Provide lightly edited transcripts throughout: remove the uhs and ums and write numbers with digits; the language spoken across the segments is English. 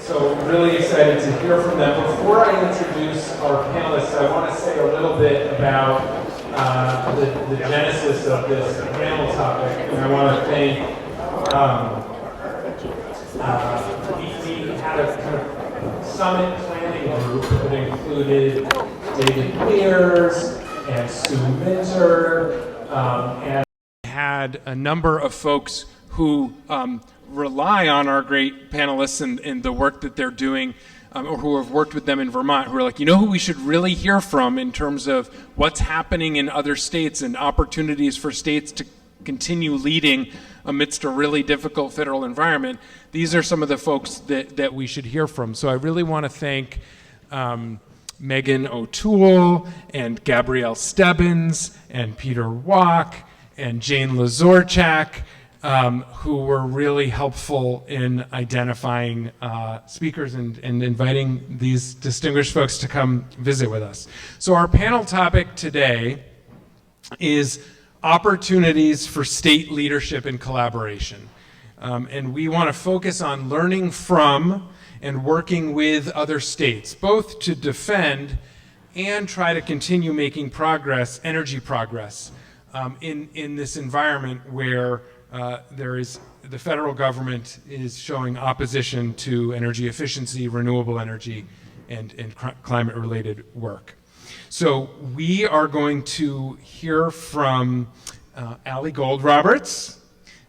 So really excited to hear from them. Before I introduce our panelists, I want to say a little bit about the genesis of this panel topic. And I want to thank, we had a kind of summit planning group that included David Clears and Sue Minter, and had a number of folks who rely on our great panelists and the work that they're doing, or who have worked with them in Vermont, who are like, you know who we should really hear from in terms of what's happening in other states and opportunities for states to continue leading amidst a really difficult federal environment. These are some of the folks that we should hear from. So I really want to thank Megan O'Toole and Gabrielle Stebbins and Peter Wack and Jane Lazorchak, who were really helpful in identifying speakers and inviting these distinguished folks to come visit with us. So our panel topic today is opportunities for state leadership and collaboration. And we want to focus on learning from and working with other states, both to defend and try to continue making progress, energy progress, in this environment where the federal government is showing opposition to energy efficiency, renewable energy, and climate-related work. So we are going to hear from Ali Gold-Roberts,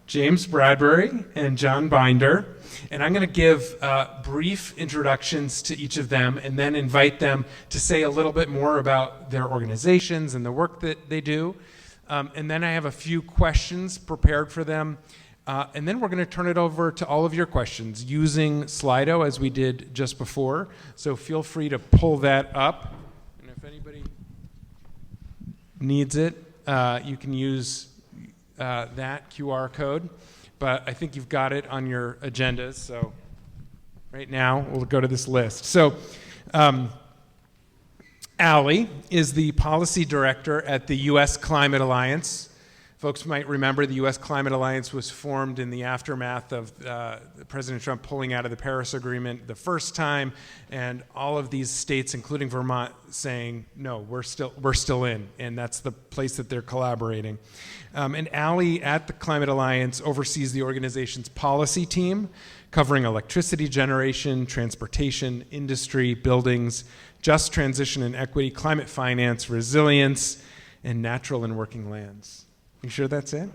James Bradbury, and John Binder. And I'm going to give brief introductions to each of them and then invite them to say a little bit more about their organizations and the work that they do. And then I have a few questions prepared for them. And then we're going to turn it over to all of your questions using Slido as we did just before. So feel free to pull that up. And if anybody needs it, you can use that QR code. But I think you've got it on your agendas. So right now, we'll go to this list. So Ali is the policy director at the U.S. Climate Alliance. Folks might remember the U.S. Climate Alliance was formed in the aftermath of President Trump pulling out of the Paris Agreement the first time, and all of these states, including Vermont, saying, no, we're still in, and that's the place that they're collaborating. And Ali at the Climate Alliance oversees the organization's policy team, covering electricity generation, transportation, industry, buildings, just transition and equity, climate finance, resilience, and natural and working lands. You sure that's it?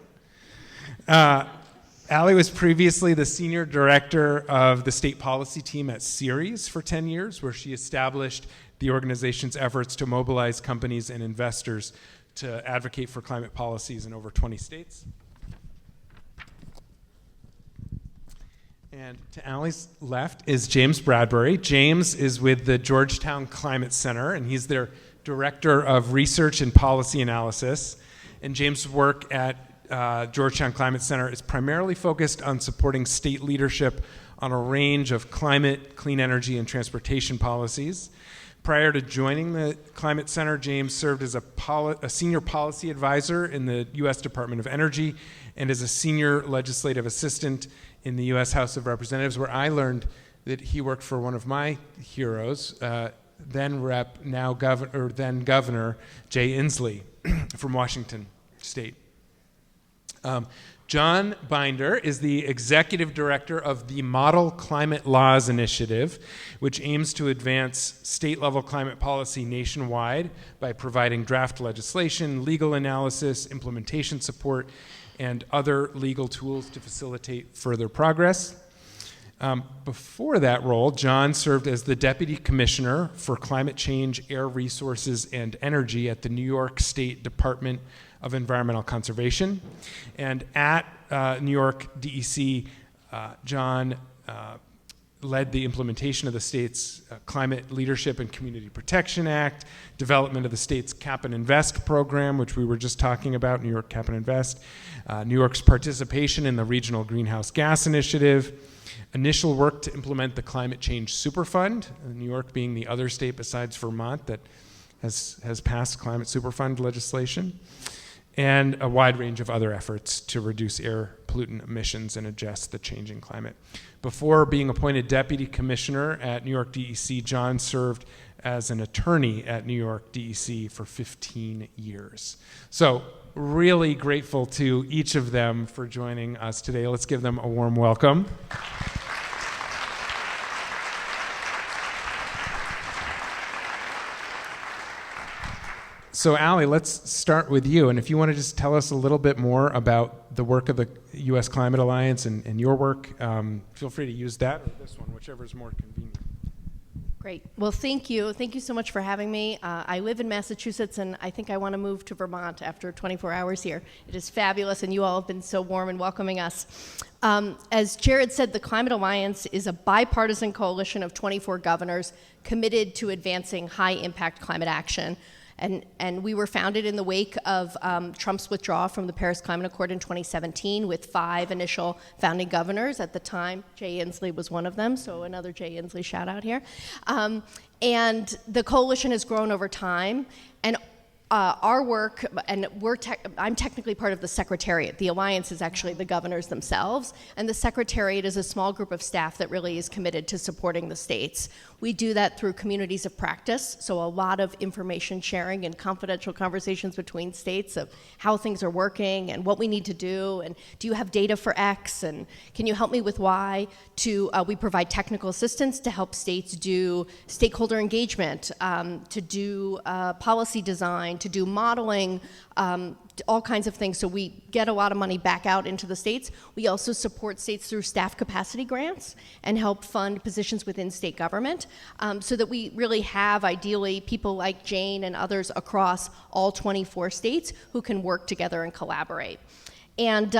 Ali was previously the senior director of the state policy team at Ceres for 10 years, where she established the organization's efforts to mobilize companies and investors to advocate for climate policies in over 20 states. And to Ali's left is James Bradbury. James is with the Georgetown Climate Center, and he's their director of research and policy analysis. And James' work at Georgetown Climate Center is primarily focused on supporting state leadership on a range of climate, clean energy, and transportation policies. Prior to joining the Climate Center, James served as a senior policy advisor in the U.S. Department of Energy and as a senior legislative assistant in the U.S. House of Representatives, where I learned that he worked for one of my heroes, then Governor Jay Inslee from Washington State. John Binder is the executive director of the Model Climate Laws Initiative, which aims to advance state-level climate policy nationwide by providing draft legislation, legal analysis, implementation support, and other legal tools to facilitate further progress. Before that role, John served as the Deputy Commissioner for Climate Change, Air Resources, and Energy at the New York State Department of Environmental Conservation. And at New York DEC, John led the implementation of the state's Climate Leadership and Community Protection Act, development of the state's Cap and Invest program, which we were just talking about, New York Cap and Invest, New York's participation in the Regional Greenhouse Gas Initiative, initial work to implement the Climate Change Superfund, New York being the other state besides Vermont that has passed Climate Superfund legislation, and a wide range of other efforts to reduce air pollutant emissions and adjust the changing climate. Before being appointed Deputy Commissioner at New York DEC, John served as an attorney at New York DEC for 15 years. So really grateful to each of them for joining us today. Let's give them a warm welcome. So Allie, let's start with you. And if you want to just tell us a little bit more about the work of the U.S. Climate Alliance and your work, feel free to use that or this one, whichever is more convenient. Great. Well, thank you. Thank you so much for having me. I live in Massachusetts, and I think I want to move to Vermont after 24 hours here. It is fabulous, and you all have been so warm in welcoming us. As Jared said, the Climate Alliance is a bipartisan coalition of 24 governors committed to advancing high-impact climate action. And we were founded in the wake of Trump's withdrawal from the Paris Climate Accord in 2017 with 5 initial founding governors. At the time, Jay Inslee was one of them, so another Jay Inslee shout out here. And the coalition has grown over time, and our work, and I'm technically part of the Secretariat. The Alliance is actually the governors themselves, and the Secretariat is a small group of staff that really is committed to supporting the states. We do that through communities of practice, so a lot of information sharing and confidential conversations between states of how things are working and what we need to do, and do you have data for X, and can you help me with Y? We provide technical assistance to help states do stakeholder engagement, to do policy design, to do modeling, all kinds of things. So we get a lot of money back out into the states. We also support states through staff capacity grants and help fund positions within state government, so that we really have, ideally, people like Jane and others across all 24 states who can work together and collaborate. And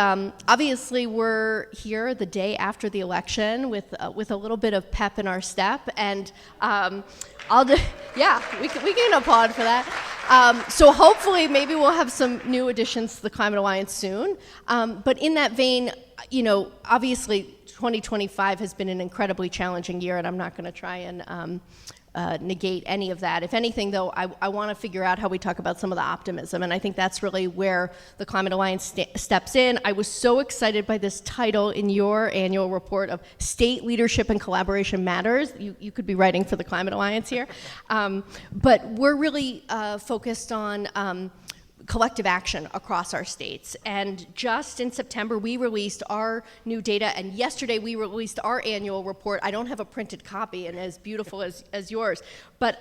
obviously, we're here the day after the election with a little bit of pep in our step, and we can applaud for that. So hopefully, maybe we'll have some new additions to the Climate Alliance soon. But in that vein, obviously, 2025 has been an incredibly challenging year, and I'm not going to try and negate any of that. If anything, though, I want to figure out how we talk about some of the optimism, and I think that's really where the Climate Alliance steps in. I was so excited by this title in your annual report of State Leadership and Collaboration Matters. You could be writing for the Climate Alliance here. But we're really focused on collective action across our states. And just in September, we released our new data, and yesterday we released our annual report. I don't have a printed copy, and as beautiful as yours, but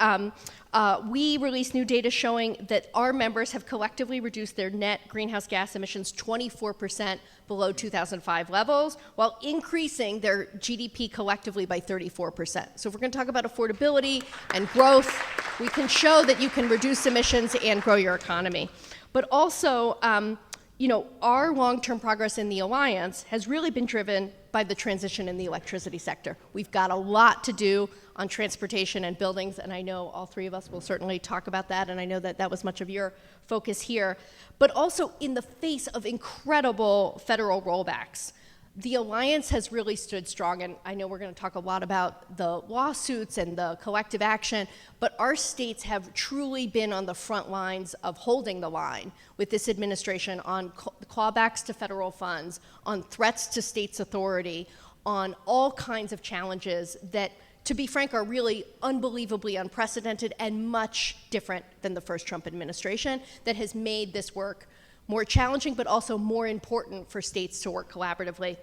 we released new data showing that our members have collectively reduced their net greenhouse gas emissions 24% below 2005 levels, while increasing their GDP collectively by 34%. So if we're going to talk about affordability and growth, we can show that you can reduce emissions and grow your economy. But also, our long-term progress in the Alliance has really been driven by the transition in the electricity sector. We've got a lot to do on transportation and buildings, and I know all 3 of us will certainly talk about that, and I know that that was much of your focus here. But also, in the face of incredible federal rollbacks, the Alliance has really stood strong, and I know we're going to talk a lot about the lawsuits and the collective action, but our states have truly been on the front lines of holding the line with this administration on clawbacks to federal funds, on threats to states' authority, on all kinds of challenges that, to be frank, are really unbelievably unprecedented and much different than the first Trump administration, that has made this work more challenging, but also more important for states to work collaboratively.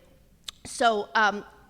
So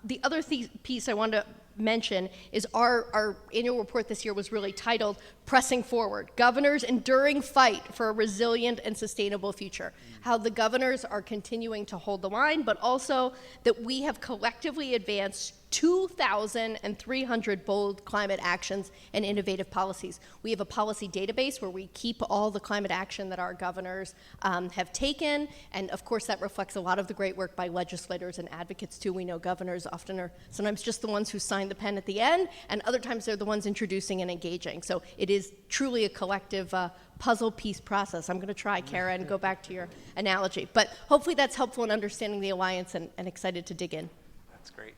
the other piece I wanted to mention is our annual report this year was really titled Pressing Forward, Governors' Enduring Fight for a Resilient and Sustainable Future. How the governors are continuing to hold the line, but also that we have collectively advanced 2,300 bold climate actions and innovative policies. We have a policy database where we keep all the climate action that our governors have taken, and of course that reflects a lot of the great work by legislators and advocates too. We know governors often are sometimes just the ones who sign the pen at the end, and other times they're the ones introducing and engaging. So it is truly a collective puzzle piece process. I'm going to try, Kara, and go back to your analogy. But hopefully that's helpful in understanding the Alliance, and excited to dig in. That's great.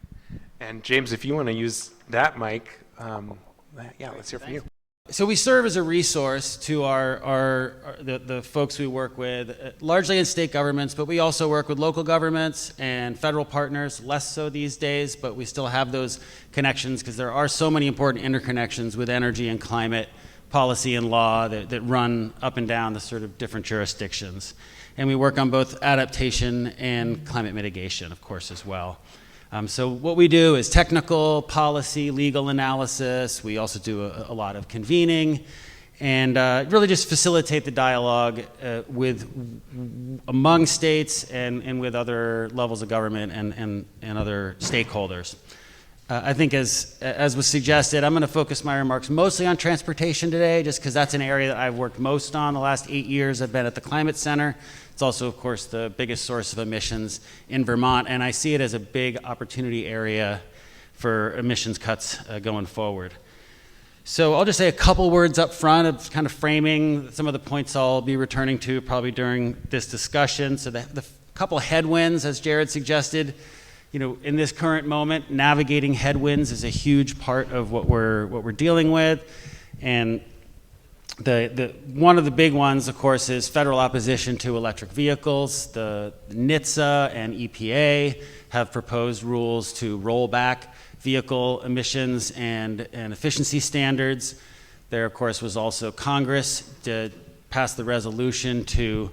And James, if you want to use that mic, let's hear from you. So we serve as a resource to the folks we work with, largely in state governments, but we also work with local governments and federal partners, less so these days, but we still have those connections because there are so many important interconnections with energy and climate policy and law that run up and down the sort of different jurisdictions. And we work on both adaptation and climate mitigation, of course, as well. So what we do is technical, policy, legal analysis. We also do a lot of convening and really just facilitate the dialogue among states and with other levels of government and other stakeholders. I think as was suggested, I'm going to focus my remarks mostly on transportation today, just because that's an area that I've worked most on the last 8 years. I've been at the Climate Center. It's also, of course, the biggest source of emissions in Vermont, and I see it as a big opportunity area for emissions cuts going forward. So I'll just say a couple words up front of kind of framing some of the points I'll be returning to probably during this discussion. So the couple headwinds, as Jared suggested, in this current moment, navigating headwinds is a huge part of what we're dealing with, and one of the big ones, of course, is federal opposition to electric vehicles. The NHTSA and EPA have proposed rules to roll back vehicle emissions and efficiency standards. There, of course, was also Congress to pass the resolution to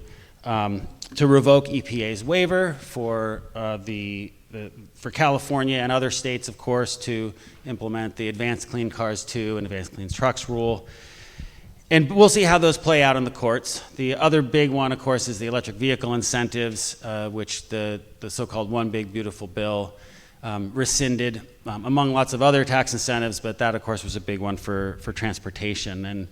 revoke EPA's waiver for California and other states, of course, to implement the Advanced Clean Cars 2 and Advanced Clean Trucks rule. And we'll see how those play out in the courts. The other big one, of course, is the electric vehicle incentives, which the so-called One Big Beautiful Bill rescinded, among lots of other tax incentives, but that, of course, was a big one for transportation.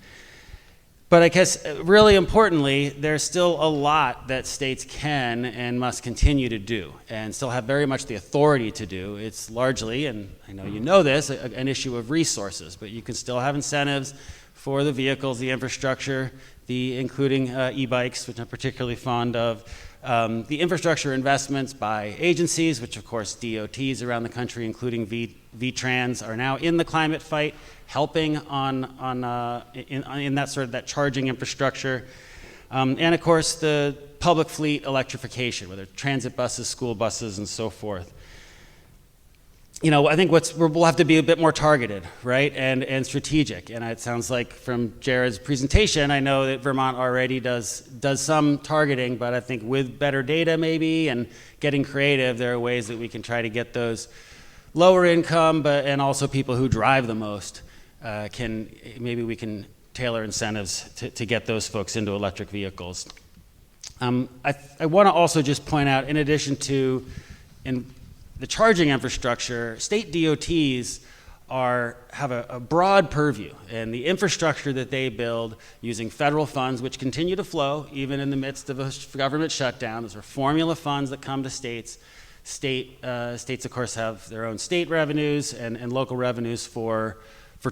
But I guess really importantly, there's still a lot that states can and must continue to do and still have very much the authority to do. It's largely, and I know you know this, an issue of resources, but you can still have incentives for the vehicles, the infrastructure, including e-bikes, which I'm particularly fond of, the infrastructure investments by agencies, which of course DOTs around the country, including VTrans, are now in the climate fight, helping in that sort of that charging infrastructure, and of course the public fleet electrification, whether transit buses, school buses, and so forth. I think we'll have to be a bit more targeted, right, and strategic. And it sounds like from Jared's presentation, I know that Vermont already does some targeting, but I think with better data maybe and getting creative, there are ways that we can try to get those lower income, and also people who drive the most. Maybe we can tailor incentives to get those folks into electric vehicles. I want to also just point out, in addition to the charging infrastructure, state DOTs have a broad purview, and the infrastructure that they build using federal funds, which continue to flow even in the midst of a government shutdown. Those are formula funds that come to states. States, of course, have their own state revenues and local revenues for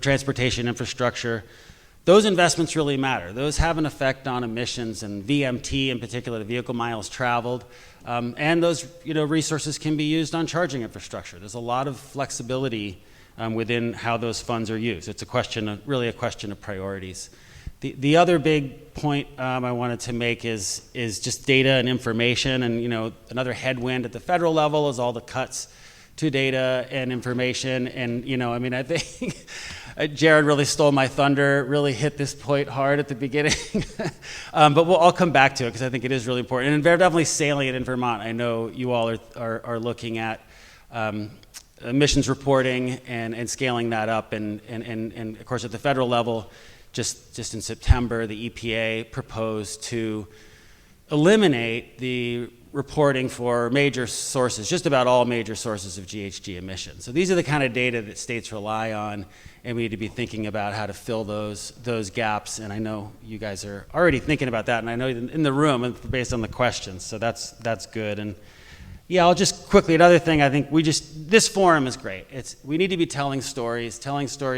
transportation infrastructure. Those investments really matter. Those have an effect on emissions and VMT in particular, the vehicle miles traveled. And those resources can be used on charging infrastructure. There's a lot of flexibility within how those funds are used. It's really a question of priorities. The other big point I wanted to make is just data and information. And another headwind at the federal level is all the cuts to data and information. And I think Jared really stole my thunder, really hit this point hard at the beginning. But I'll come back to it because I think it is really important. And definitely salient in Vermont. I know you all are looking at emissions reporting and scaling that up. And of course, at the federal level, just in September, the EPA proposed to eliminate the reporting for major sources, just about all major sources of GHG emissions. So these are the kind of data that states rely on, and we need to be thinking about how to fill those gaps. And I know you guys are already thinking about that, and I know in the room based on the questions, so that's good. And yeah, I'll just quickly, another thing, I think this forum is great. We need to be telling stories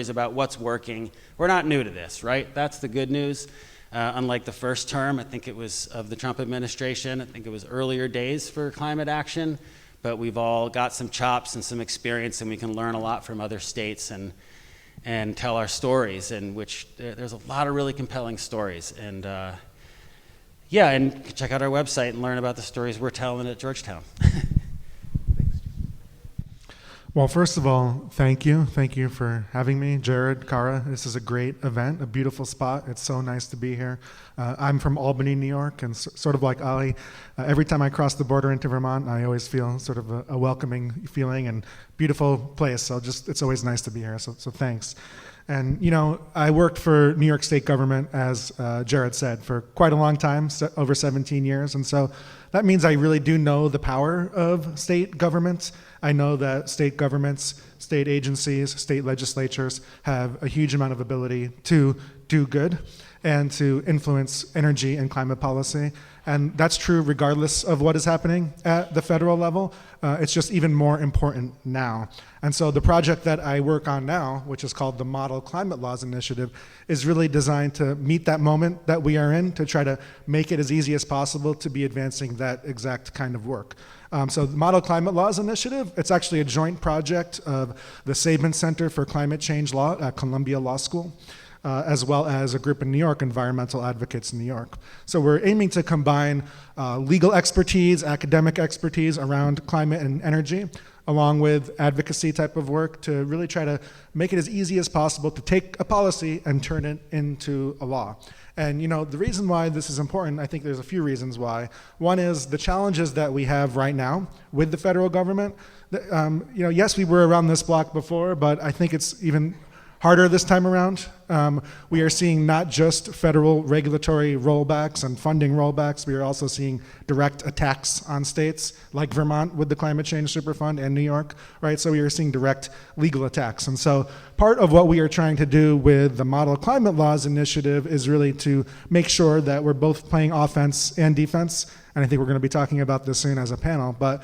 about what's working. We're not new to this, right? That's the good news. Unlike the first term, I think it was of the Trump administration, I think it was earlier days for climate action, but we've all got some chops and some experience, and we can learn a lot from other states. And and tell our stories, in which there's a lot of really compelling stories. And yeah, and check out our website and learn about the stories we're telling at Georgetown. Well, first of all, thank you. Thank you for having me, Jared, Kara. This is a great event, a beautiful spot. It's so nice to be here. I'm from Albany, New York, and sort of like Ali, every time I cross the border into Vermont, I always feel sort of a welcoming feeling and beautiful place. So it's always nice to be here. So thanks. And, you know, I worked for New York State government, as Jared said, for quite a long time, over 17 years. And so that means I really do know the power of state governments. I know that state governments, state agencies, state legislatures have a huge amount of ability to do good and to influence energy and climate policy. And that's true regardless of what is happening at the federal level. It's just even more important now. And so the project that I work on now, which is called the Model Climate Laws Initiative, is really designed to meet that moment that we are in, to try to make it as easy as possible to be advancing that exact kind of work. So the Model Climate Laws Initiative, it's actually a joint project of the Sabin Center for Climate Change Law at Columbia Law School, as well as a group in New York, Environmental Advocates in New York. So we're aiming to combine legal expertise, academic expertise around climate and energy, along with advocacy type of work, to really try to make it as easy as possible to take a policy and turn it into a law. And you know, the reason why this is important, I think there's a few reasons why. One is the challenges that we have right now with the federal government. You know, yes, we were around this block before, but I think it's even harder this time around. We are seeing not just federal regulatory rollbacks and funding rollbacks, we are also seeing direct attacks on states like Vermont with the Climate Change Superfund and New York, right? So we are seeing direct legal attacks. And so part of what we are trying to do with the Model Climate Laws Initiative is really to make sure that we're both playing offense and defense. And I think we're going to be talking about this soon as a panel, but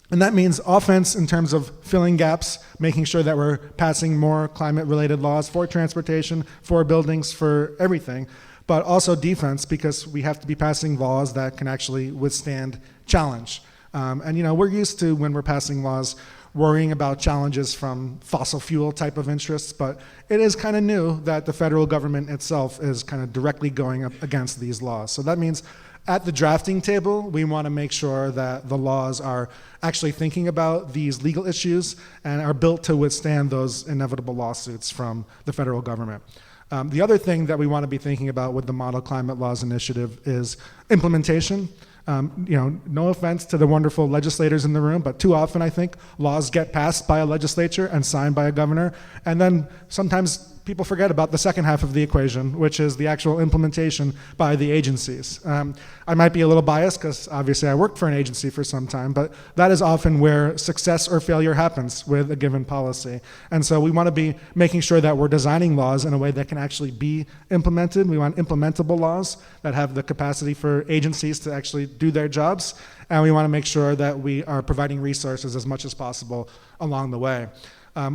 and that means offense in terms of filling gaps, making sure that we're passing more climate-related laws for transportation, for buildings, for everything, but also defense, because we have to be passing laws that can actually withstand challenge. And you know, we're used to, when we're passing laws, worrying about challenges from fossil fuel type of interests, but it is kind of new that the federal government itself is kind of directly going up against these laws. So that means at the drafting table, we want to make sure that the laws are actually thinking about these legal issues and are built to withstand those inevitable lawsuits from the federal government. The other thing that we want to be thinking about with the Model Climate Laws Initiative is implementation. You know, no offense to the wonderful legislators in the room, but too often I think laws get passed by a legislature and signed by a governor, and then sometimes people forget about the second half of the equation, which is the actual implementation by the agencies. I might be a little biased because obviously I worked for an agency for some time, but that is often where success or failure happens with a given policy. And so we want to be making sure that we're designing laws in a way that can actually be implemented. We want implementable laws that have the capacity for agencies to actually do their jobs. And we want to make sure that we are providing resources as much as possible along the way.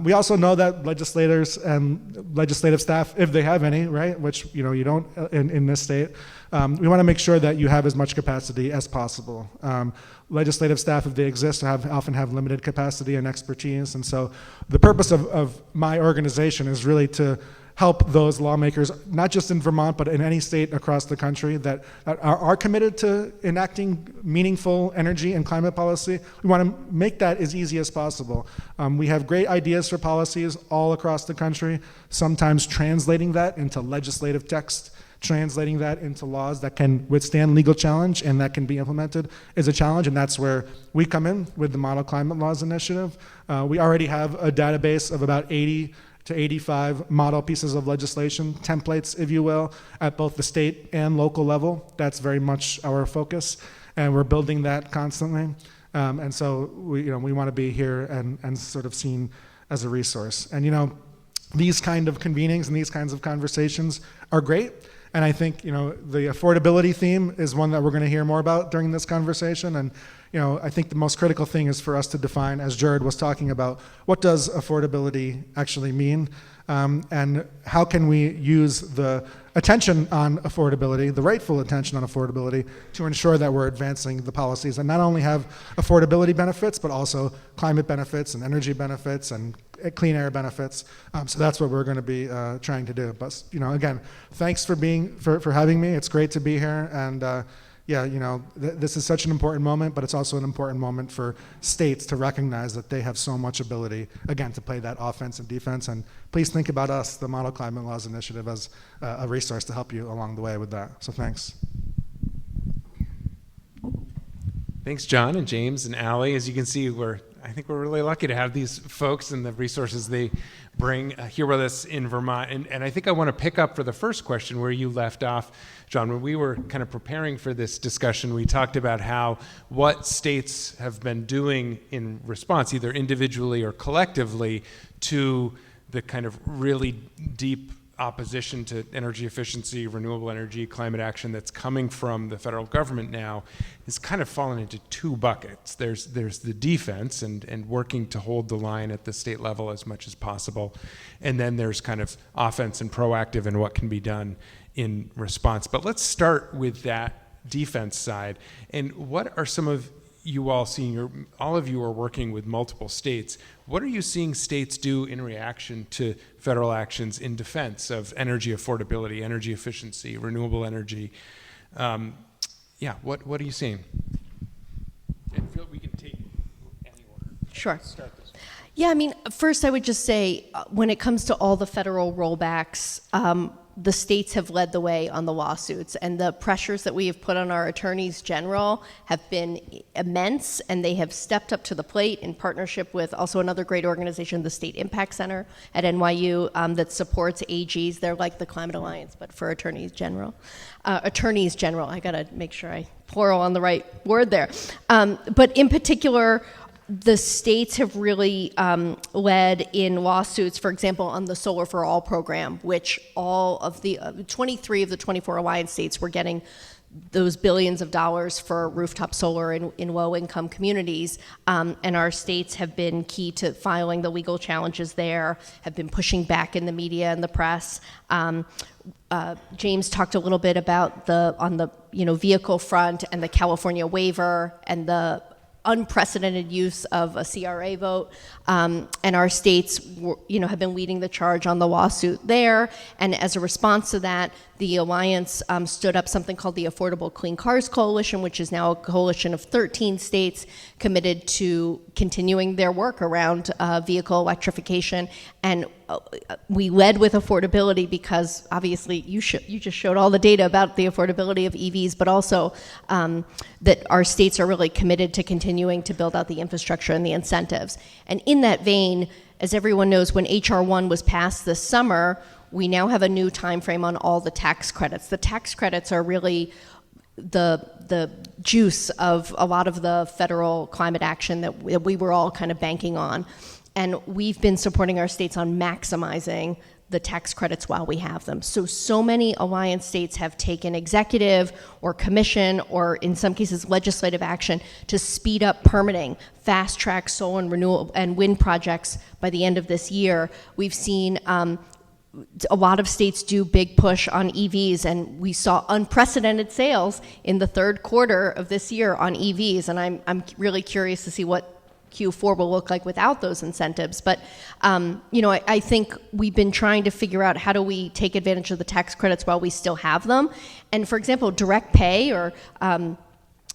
We also know that legislators and legislative staff, if they have any, right, which you know you don't in this state, we want to make sure that you have as much capacity as possible. Legislative staff, if they exist, often have limited capacity and expertise, and so the purpose of my organization is really to help those lawmakers, not just in Vermont, but in any state across the country that are committed to enacting meaningful energy and climate policy. We want to make that as easy as possible. We have great ideas for policies all across the country, sometimes translating that into legislative text, translating that into laws that can withstand legal challenge and that can be implemented is a challenge, and that's where we come in with the Model Climate Laws Initiative. We already have a database of about 80 to 85 model pieces of legislation, templates, if you will, at both the state and local level. That's very much our focus, and we're building that constantly. And so we want to be here and sort of seen as a resource. And you know, these kind of convenings and these kinds of conversations are great. And I think, you know, the affordability theme is one that we're going to hear more about during this conversation. And, you know, I think the most critical thing is for us to define, as Jared was talking about, what does affordability actually mean? and how can we use the attention on affordability, the rightful attention on affordability, to ensure that we're advancing the policies and not only have affordability benefits, but also climate benefits and energy benefits and clean air benefits. So that's what we're going to be trying to do. But again, thanks for having me. It's great to be here, and yeah, this is such an important moment, but it's also an important moment for states to recognize that they have so much ability, again, to play that offense and defense. And please think about us, the Model Climate Laws Initiative, as a resource to help you along the way with that. So thanks. Thanks, John and James and Allie. As you can see, I think we're really lucky to have these folks and the resources they bring here with us in Vermont. And I think I want to pick up for the first question where you left off, John. When we were kind of preparing for this discussion, we talked about what states have been doing in response, either individually or collectively, to the kind of really deep opposition to energy efficiency, renewable energy, climate action that's coming from the federal government now is kind of fallen into two buckets. There's the defense and working to hold the line at the state level as much as possible. And then there's kind of offense and proactive and what can be done in response. But let's start with that defense side. And what are some of you all seeing? All of you are working with multiple states. What are you seeing states do in reaction to federal actions in defense of energy affordability, energy efficiency, renewable energy? What are you seeing? And we can take any order. Sure. Start this one. Yeah, I mean, first I would just say, when it comes to all the federal rollbacks, the states have led the way on the lawsuits, and the pressures that we have put on our attorneys general have been immense, and they have stepped up to the plate in partnership with also another great organization, the State Impact Center at NYU, that supports AGs. They're like the Climate Alliance, but for attorneys general. Attorneys general, I gotta make sure I plural on the right word there. But in particular, the states have really led in lawsuits, for example, on the Solar for All program, which all of the 23 of the 24 Alliance states were getting those billions of dollars for rooftop solar in low-income communities, and our states have been key to filing the legal challenges there, have been pushing back in the media and the press. James talked a little bit about on the vehicle front and the California waiver and the unprecedented use of a CRA vote, and our states have been leading the charge on the lawsuit there. And as a response to that, the Alliance stood up something called the Affordable Clean Cars Coalition, which is now a coalition of 13 states committed to continuing their work around vehicle electrification. And we led with affordability because obviously you just showed all the data about the affordability of EVs, but also that our states are really committed to continuing to build out the infrastructure and the incentives. And in that vein, as everyone knows, when HR 1 was passed this summer, we now have a new time frame on all the tax credits. The tax credits are really the juice of a lot of the federal climate action that we were all kind of banking on. And we've been supporting our states on maximizing the tax credits while we have them. So many Alliance states have taken executive or commission or in some cases legislative action to speed up permitting, fast track solar and renewable and wind projects by the end of this year. We've seen a lot of states do big push on EVs, and we saw unprecedented sales in the third quarter of this year on EVs, and I'm really curious to see what Q4 will look like without those incentives. But I think we've been trying to figure out how do we take advantage of the tax credits while we still have them. And for example, direct pay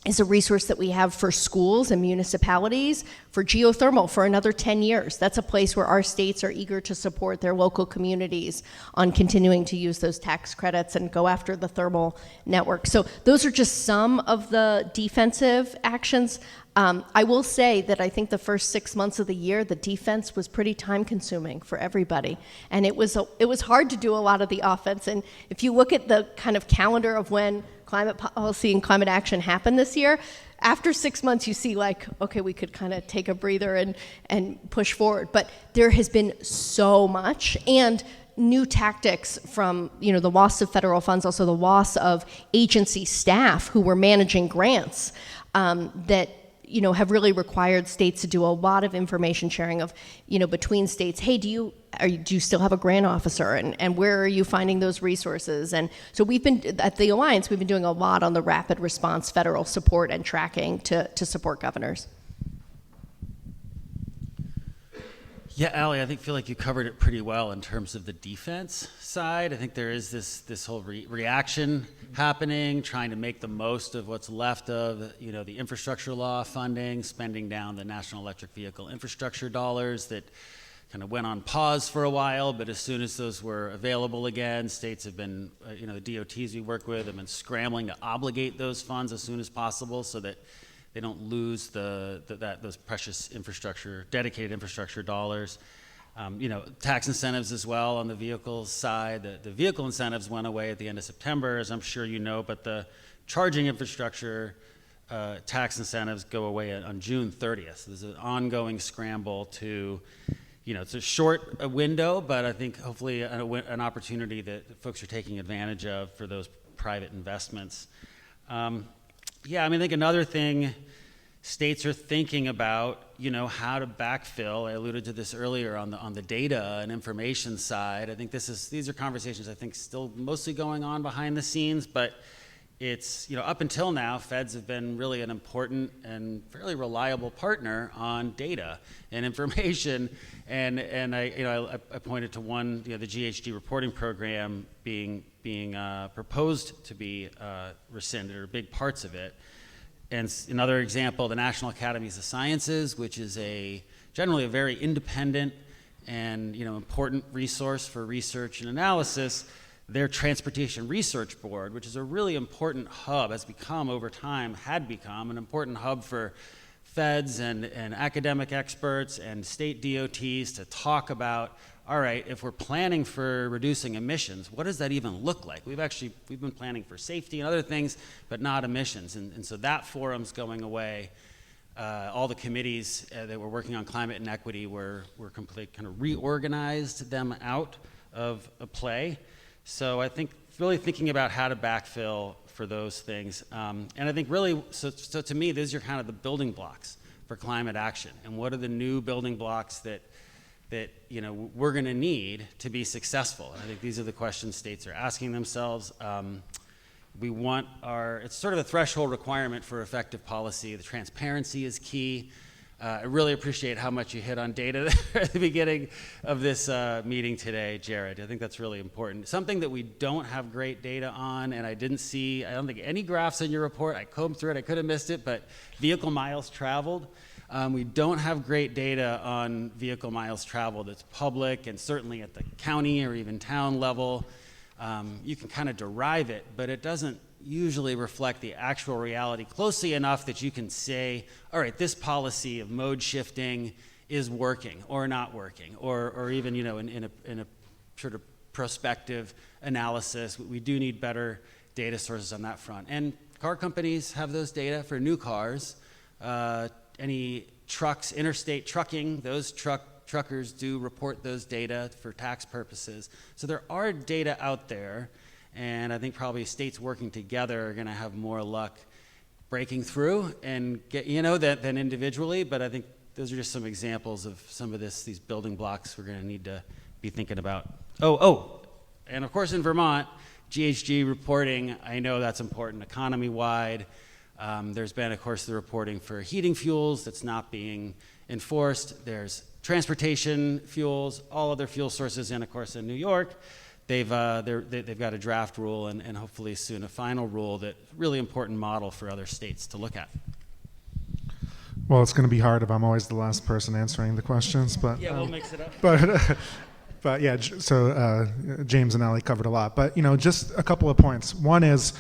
is a resource that we have for schools and municipalities, for geothermal for another 10 years. That's a place where our states are eager to support their local communities on continuing to use those tax credits and go after the thermal network. So those are just some of the defensive actions. I will say that I think the first 6 months of the year, the defense was pretty time consuming for everybody. And it was hard to do a lot of the offense. And if you look at the kind of calendar of when climate policy and climate action happened this year, after 6 months you see like, okay, we could kind of take a breather and push forward. But there has been so much, and new tactics from the loss of federal funds, also the loss of agency staff who were managing grants, that have really required states to do a lot of information sharing of, between states. Hey, do you still have a grant officer, and where are you finding those resources? And so we've been, at the Alliance, we've been doing a lot on the rapid response federal support and tracking to support governors. Yeah, Allie, I feel like you covered it pretty well in terms of the defense side. I think there is this whole reaction happening, trying to make the most of what's left of the infrastructure law funding, spending down the National Electric Vehicle infrastructure dollars that kind of went on pause for a while, but as soon as those were available again, states have been, the DOTs we work with have been scrambling to obligate those funds as soon as possible so that they don't lose those precious dedicated infrastructure dollars. Tax incentives as well on the vehicles side. The vehicle incentives went away at the end of September, as I'm sure you know, but the charging infrastructure tax incentives go away on June 30th. So there's an ongoing scramble to, it's a short window, but I think hopefully an opportunity that folks are taking advantage of for those private investments. I think another thing states are thinking about, how to backfill. I alluded to this earlier on the data and information side. I think these are conversations I think still mostly going on behind the scenes, but it's, up until now, feds have been really an important and fairly reliable partner on data and information. And I pointed to one, the GHG reporting program being proposed to be rescinded, or big parts of it. And another example, the National Academies of Sciences, which is generally a very independent and important resource for research and analysis. Their Transportation Research Board, which is a really important hub, had become an important hub for feds and academic experts and state DOTs to talk about, all right, if we're planning for reducing emissions, what does that even look like? We've been planning for safety and other things, but not emissions. And so that forum's going away. All the committees that were working on climate and equity were completely kind of reorganized them out of play. So I think really thinking about how to backfill for those things. And I think really, so to me, these are kind of the building blocks for climate action. And what are the new building blocks that we're going to need to be successful? And I think these are the questions states are asking themselves. It's sort of a threshold requirement for effective policy. The transparency is key. I really appreciate how much you hit on data at the beginning of this meeting today, Jared. I think that's really important. Something that we don't have great data on, and I don't think any graphs in your report. I combed through it, I could have missed it, but vehicle miles traveled. We don't have great data on vehicle miles traveled that's public, and certainly at the county or even town level. You can kind of derive it, but it doesn't usually reflect the actual reality closely enough that you can say, all right, this policy of mode shifting is working or not working, or even in a sort of prospective analysis. We do need better data sources on that front. And car companies have those data for new cars. Any trucks, interstate trucking, those truckers do report those data for tax purposes. So there are data out there, and I think probably states working together are going to have more luck breaking through and get than individually. But I think those are just some examples of some of these building blocks we're going to need to be thinking about. And of course in Vermont, GHG reporting, I know that's important economy-wide. There's been, of course, the reporting for heating fuels that's not being enforced. There's transportation fuels, all other fuel sources, and of course in New York, they've got a draft rule and hopefully soon a final rule that's really important model for other states to look at. Well, it's going to be hard if I'm always the last person answering the questions, but Yeah, we'll mix it up. But yeah, so James and Ali covered a lot. But just a couple of points. One is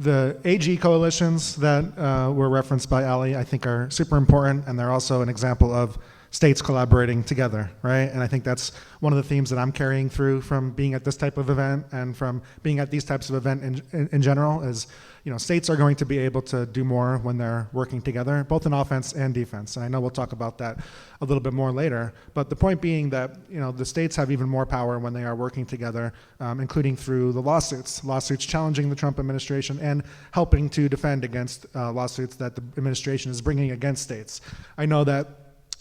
the AG coalitions that were referenced by Ali, I think are super important, and they're also an example of states collaborating together, right? And I think that's one of the themes that I'm carrying through from being at this type of event and from being at these types of event in general is, states are going to be able to do more when they're working together, both in offense and defense. And I know we'll talk about that a little bit more later. But the point being that, the states have even more power when they are working together, including through the lawsuits challenging the Trump administration and helping to defend against lawsuits that the administration is bringing against states. I know that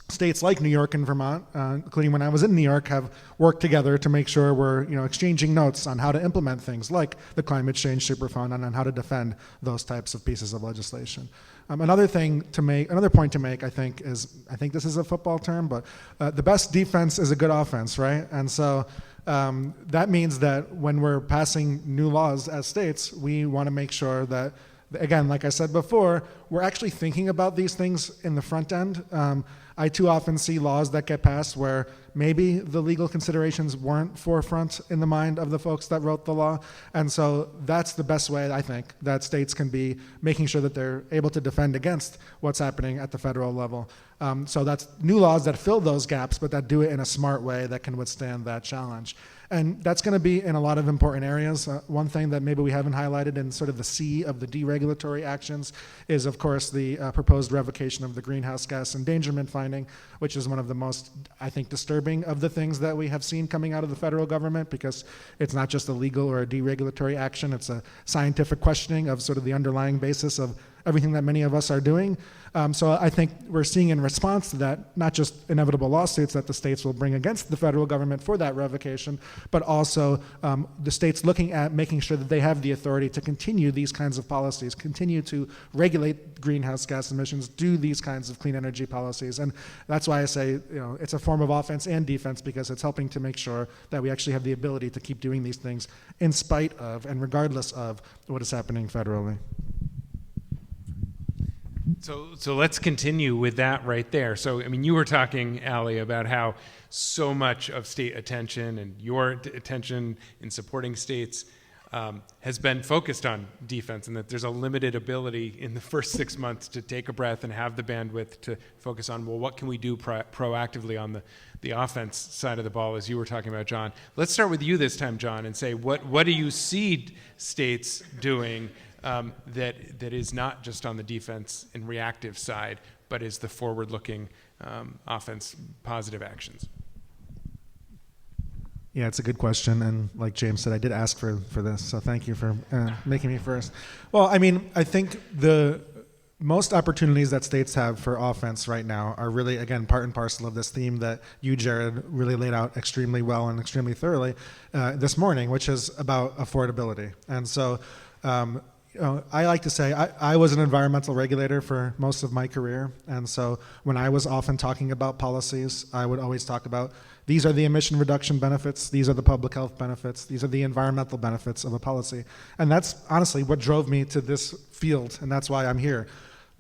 states like New York and Vermont, including when I was in New York, have worked together to make sure we're exchanging notes on how to implement things like the Climate Change Superfund and on how to defend those types of pieces of legislation. Another point to make, I think this is a football term, but the best defense is a good offense, right? And so that means that when we're passing new laws as states, we want to make sure that, again, like I said before, we're actually thinking about these things in the front end. I too often see laws that get passed where maybe the legal considerations weren't forefront in the mind of the folks that wrote the law. And so that's the best way, I think, that states can be making sure that they're able to defend against what's happening at the federal level. So that's new laws that fill those gaps, but that do it in a smart way that can withstand that challenge. And that's going to be in a lot of important areas. One thing that maybe we haven't highlighted in sort of the C of the deregulatory actions is, of course, the proposed revocation of the greenhouse gas endangerment finding, which is one of the most, I think, disturbing of the things that we have seen coming out of the federal government, because it's not just a legal or a deregulatory action, it's a scientific questioning of sort of the underlying basis of everything that many of us are doing. So I think we're seeing in response to that, not just inevitable lawsuits that the states will bring against the federal government for that revocation, but also the states looking at making sure that they have the authority to continue these kinds of policies, continue to regulate greenhouse gas emissions, do these kinds of clean energy policies. And that's why I say, it's a form of offense and defense, because it's helping to make sure that we actually have the ability to keep doing these things in spite of and regardless of what is happening federally. So let's continue with that right there. So, you were talking, Ali, about how so much of state attention and your attention in supporting states has been focused on defense, and that there's a limited ability in the first 6 months to take a breath and have the bandwidth to focus on, well, what can we do proactively on the offense side of the ball, as you were talking about, John. Let's start with you this time, John, and say, what do you see states doing that is not just on the defense and reactive side, but is the forward-looking offense positive actions? Yeah, it's a good question, and like James said, I did ask for this, so thank you for making me first. Well, I think the most opportunities that states have for offense right now are really, again, part and parcel of this theme that you, Jared, really laid out extremely well and extremely thoroughly this morning, which is about affordability. And so I like to say I was an environmental regulator for most of my career, and so when I was often talking about policies, I would always talk about these are the emission reduction benefits, these are the public health benefits, these are the environmental benefits of a policy. And that's honestly what drove me to this field, and that's why I'm here.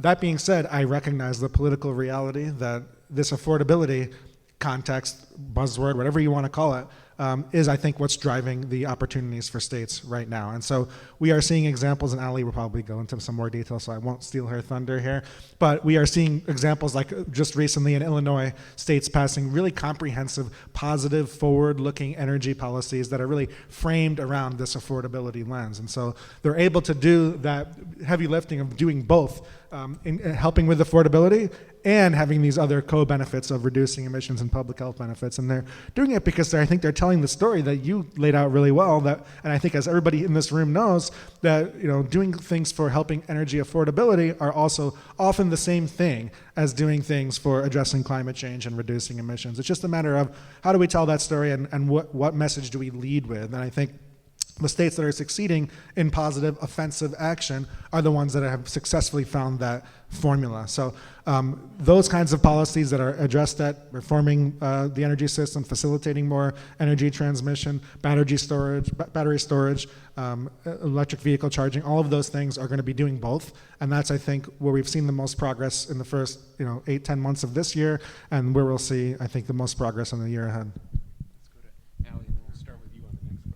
That being said, I recognize the political reality that this affordability context, buzzword, whatever you want to call it, is, I think, what's driving the opportunities for states right now. And so we are seeing examples, and Ali will probably go into some more detail, so I won't steal her thunder here, but we are seeing examples like just recently in Illinois, states passing really comprehensive, positive, forward-looking energy policies that are really framed around this affordability lens. And so they're able to do that heavy lifting of doing both, in helping with affordability and having these other co-benefits of reducing emissions and public health benefits. And they're doing it because I think they're telling the story that you laid out really well, that, and I think as everybody in this room knows, that doing things for helping energy affordability are also often the same thing as doing things for addressing climate change and reducing emissions. It's just a matter of how do we tell that story and what message do we lead with? And I think the states that are succeeding in positive offensive action are the ones that have successfully found that formula. So those kinds of policies that are addressed at reforming the energy system, facilitating more energy transmission, battery storage, electric vehicle charging, all of those things are going to be doing both. And that's, I think, where we've seen the most progress in the first 8-10 months of this year, and where we'll see, I think, the most progress in the year ahead. Let's go to Allie, and then we'll start with you on the next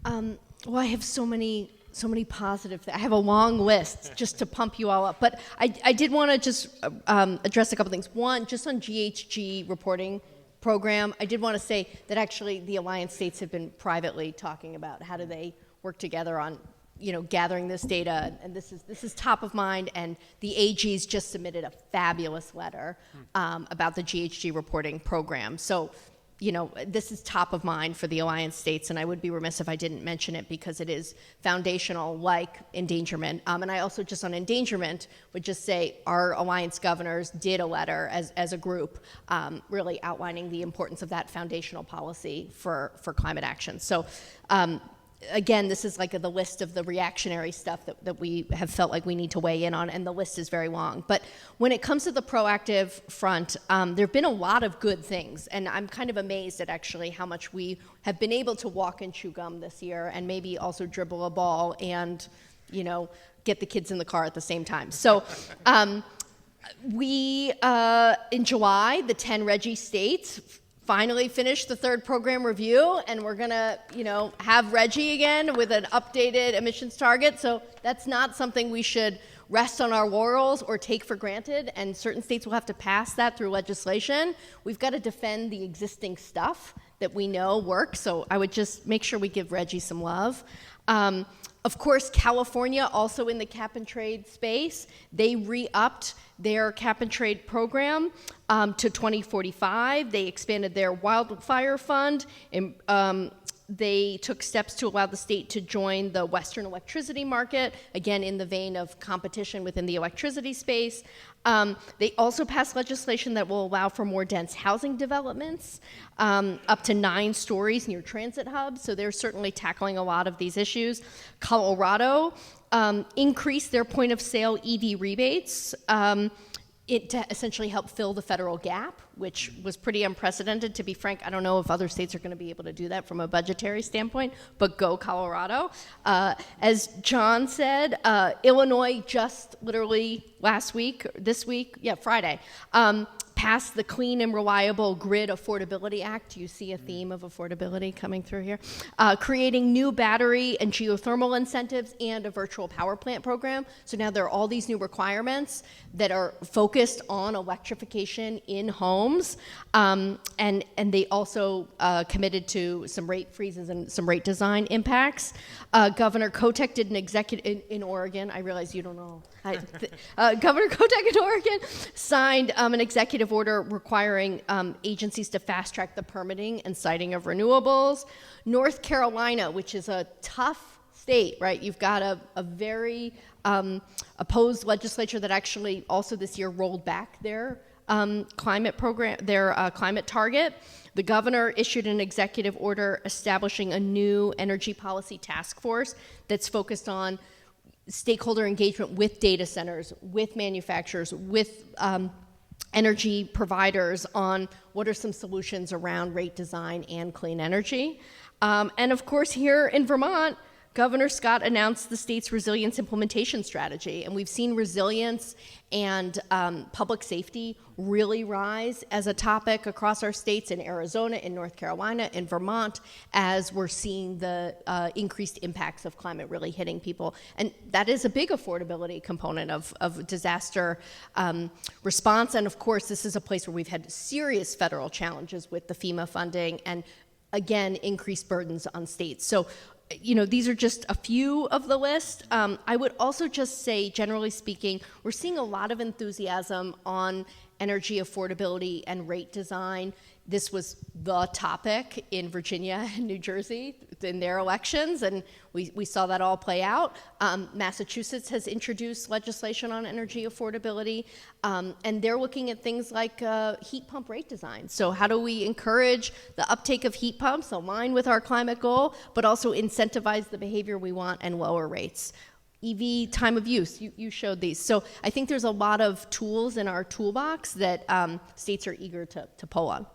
question. Well, I have so many so many positive things. I have a long list just to pump you all up. But I did want to just address a couple things. One, just on GHG reporting program, I did want to say that actually the Alliance states have been privately talking about how do they work together on gathering this data, and this is top of mind, and the AG's just submitted a fabulous letter about the GHG reporting program. So this is top of mind for the Alliance states, and I would be remiss if I didn't mention it because it is foundational, like endangerment. And I also, just on endangerment, would just say our Alliance governors did a letter as a group really outlining the importance of that foundational policy for climate action. So again, this is like the list of the reactionary stuff that we have felt like we need to weigh in on, and the list is very long. But when it comes to the proactive front, there have been a lot of good things, and I'm kind of amazed at actually how much we have been able to walk and chew gum this year, and maybe also dribble a ball and, get the kids in the car at the same time. So we, in July, the 10 RGGI states finally finished the third program review, and we're gonna, have RGGI again with an updated emissions target. So that's not something we should rest on our laurels or take for granted, and certain states will have to pass that through legislation. We've got to defend the existing stuff that we know works, so I would just make sure we give RGGI some love. Of course, California, also in the cap and trade space, they re-upped their cap and trade program to 2045. They expanded their wildfire fund, and they took steps to allow the state to join the Western electricity market, again in the vein of competition within the electricity space. They also passed legislation that will allow for more dense housing developments, up to 9 stories near transit hubs, so they're certainly tackling a lot of these issues. Colorado increased their point of sale EV rebates to essentially help fill the federal gap, which was pretty unprecedented. To be frank, I don't know if other states are going to be able to do that from a budgetary standpoint, but go Colorado. As John said, Illinois just literally Friday, passed the Clean and Reliable Grid Affordability Act. You see a theme of affordability coming through here. Creating new battery and geothermal incentives and a virtual power plant program. So now there are all these new requirements that are focused on electrification in homes. And they also committed to some rate freezes and some rate design impacts. Governor Kotek did an executive in Oregon. I realize you don't know. Governor Kotek in Oregon signed an executive order requiring agencies to fast track the permitting and siting of renewables. North Carolina, which is a tough state, right? You've got a very opposed legislature that actually also this year rolled back their climate program, their climate target. The governor issued an executive order establishing a new energy policy task force that's focused on stakeholder engagement with data centers, with manufacturers, with energy providers on what are some solutions around rate design and clean energy. And of course, here in Vermont, Governor Scott announced the state's resilience implementation strategy, and we've seen resilience and public safety really rise as a topic across our states in Arizona, in North Carolina, in Vermont, as we're seeing the increased impacts of climate really hitting people. And that is a big affordability component of disaster response. And of course, this is a place where we've had serious federal challenges with the FEMA funding and, again, increased burdens on states. So, these are just a few of the list. I would also just say, generally speaking, we're seeing a lot of enthusiasm on energy affordability and rate design. This was the topic in Virginia and New Jersey in their elections, and we saw that all play out. Massachusetts has introduced legislation on energy affordability, and they're looking at things like heat pump rate design. So how do we encourage the uptake of heat pumps, align with our climate goal, but also incentivize the behavior we want and lower rates? EV time of use, you showed these. So I think there's a lot of tools in our toolbox that states are eager to pull on.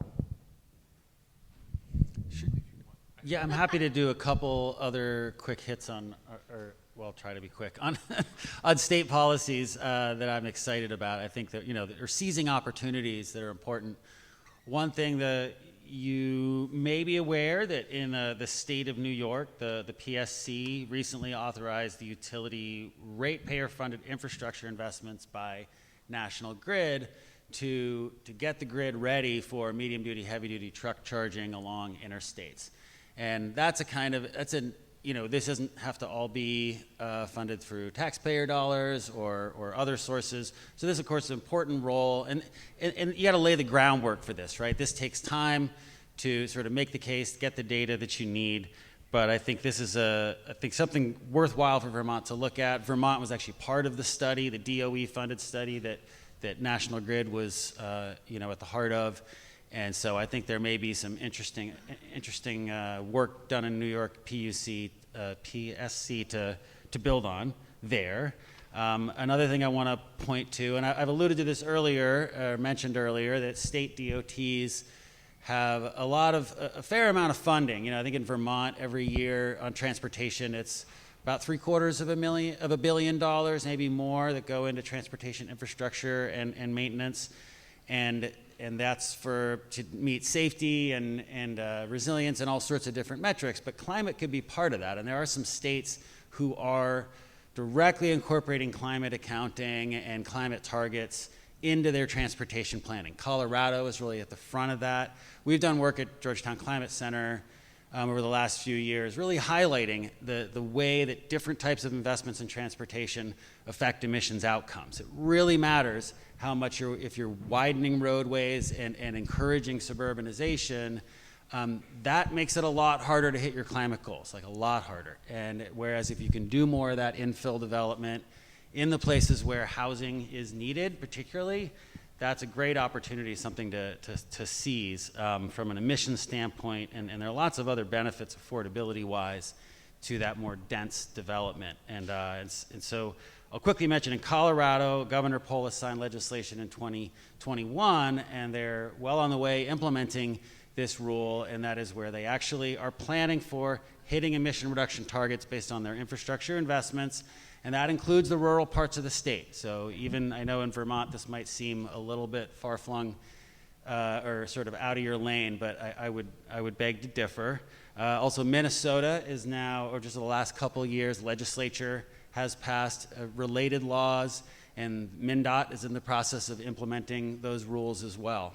Yeah, I'm happy to do a couple other quick hits on, well, try to be quick, on state policies that I'm excited about. I think that, they're seizing opportunities that are important. One thing that, you may be aware that in the state of New York, the PSC recently authorized the utility ratepayer-funded infrastructure investments by National Grid to get the grid ready for medium-duty, heavy-duty truck charging along interstates. And that's this doesn't have to all be funded through taxpayer dollars or other sources. So this, of course, is an important role, and you got to lay the groundwork for this, right? This takes time to sort of make the case, get the data that you need. But I think this is something worthwhile for Vermont to look at. Vermont was actually part of the study, the DOE-funded study that National Grid was, at the heart of. And so I think there may be some interesting work done in New York PSC to build on there. Another thing I want to point to, and I've alluded to this earlier, mentioned earlier, that state DOTs have a fair amount of funding. I think in Vermont every year on transportation, it's about $750 million, maybe more, that go into transportation infrastructure and maintenance. And that's to meet safety and resilience and all sorts of different metrics. But climate could be part of that. And there are some states who are directly incorporating climate accounting and climate targets into their transportation planning. Colorado is really at the front of that. We've done work at Georgetown Climate Center over the last few years, really highlighting the way that different types of investments in transportation affect emissions outcomes. It really matters how much if you're widening roadways and encouraging suburbanization, that makes it a lot harder to hit your climate goals, like a lot harder. And whereas if you can do more of that infill development in the places where housing is needed, particularly, that's a great opportunity, something to seize from an emissions standpoint. And there are lots of other benefits, affordability-wise, to that more dense development. And so I'll quickly mention in Colorado, Governor Polis signed legislation in 2021, and they're well on the way implementing this rule, and that is where they actually are planning for hitting emission reduction targets based on their infrastructure investments, and that includes the rural parts of the state. So even, I know in Vermont this might seem a little bit far-flung or sort of out of your lane, but I would beg to differ. Also, Minnesota is now, or just in the last couple of years, legislature has passed related laws, and MnDOT is in the process of implementing those rules as well.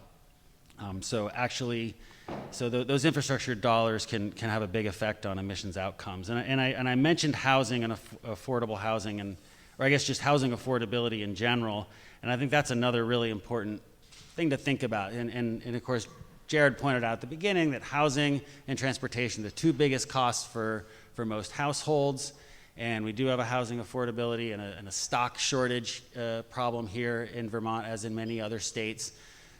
Those infrastructure dollars can have a big effect on emissions outcomes. And I mentioned housing and affordable housing, or I guess just housing affordability in general, and I think that's another really important thing to think about. And of course, Jared pointed out at the beginning that housing and transportation are the two biggest costs for most households. And we do have a housing affordability and a stock shortage problem here in Vermont, as in many other states.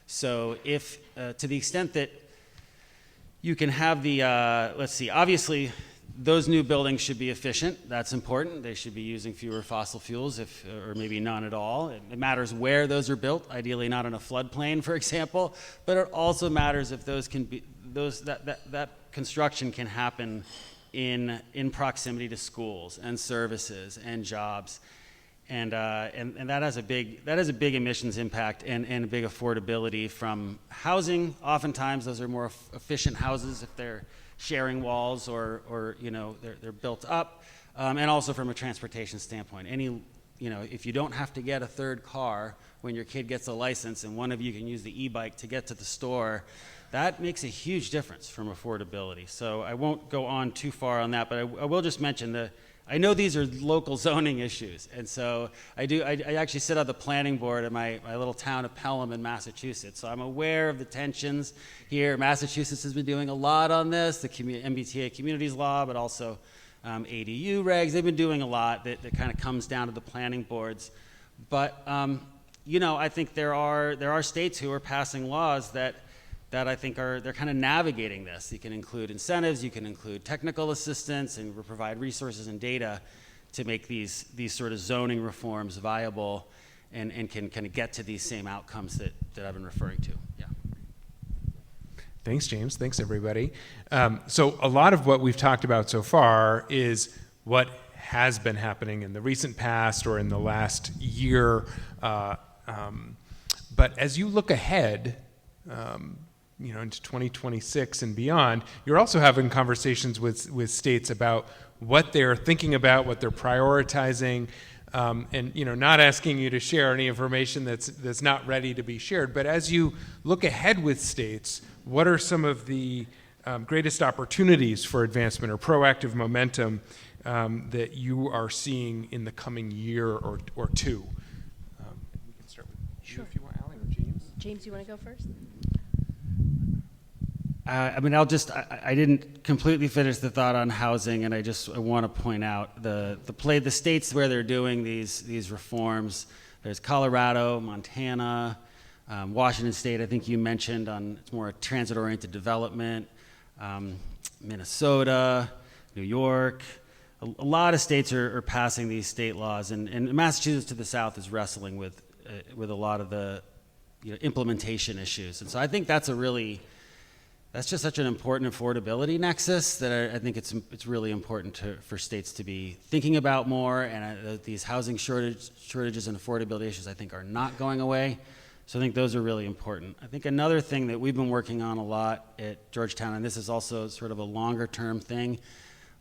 So if, to the extent that you can have obviously those new buildings should be efficient. That's important. They should be using fewer fossil fuels, or maybe none at all. It matters where those are built, ideally not in a floodplain, for example, but it also matters if that construction can happen in proximity to schools and services and jobs, and that has a big emissions impact and a big affordability from housing. Oftentimes, those are more efficient houses if they're sharing walls or they're built up, and also from a transportation standpoint. If you don't have to get a third car when your kid gets a license and one of you can use the e-bike to get to the store, that makes a huge difference from affordability. So I won't go on too far on that, but I will just mention I know these are local zoning issues, and so I actually sit on the planning board in my little town of Pelham in Massachusetts, so I'm aware of the tensions here. Massachusetts has been doing a lot on this, the MBTA communities law, but also ADU regs. They've been doing a lot that kind of comes down to the planning boards. But I think there are states who are passing laws that I think they're kind of navigating this. You can include incentives, you can include technical assistance, and provide resources and data to make these sort of zoning reforms viable and can kind of get to these same outcomes that I've been referring to. Yeah. Thanks, James. Thanks, everybody. So a lot of what we've talked about so far is what has been happening in the recent past or in the last year. But as you look ahead, into 2026 and beyond, you're also having conversations with states about what they're thinking about, what they're prioritizing, and not asking you to share any information that's not ready to be shared. But as you look ahead with states, what are some of the greatest opportunities for advancement or proactive momentum that you are seeing in the coming year or two? We can start with you if you want, Allie, or James. James, you want to go first? I didn't completely finish the thought on housing, and I want to point out the states where they're doing these reforms. There's Colorado, Montana, Washington State, I think you mentioned, it's more transit-oriented development, Minnesota, New York. A lot of states are passing these state laws, and Massachusetts to the south is wrestling with a lot of the implementation issues. And so I think that's just such an important affordability nexus that I think it's really important for states to be thinking about more. And these housing shortages and affordability issues, I think, are not going away. So I think those are really important. I think another thing that we've been working on a lot at Georgetown, and this is also sort of a longer term thing,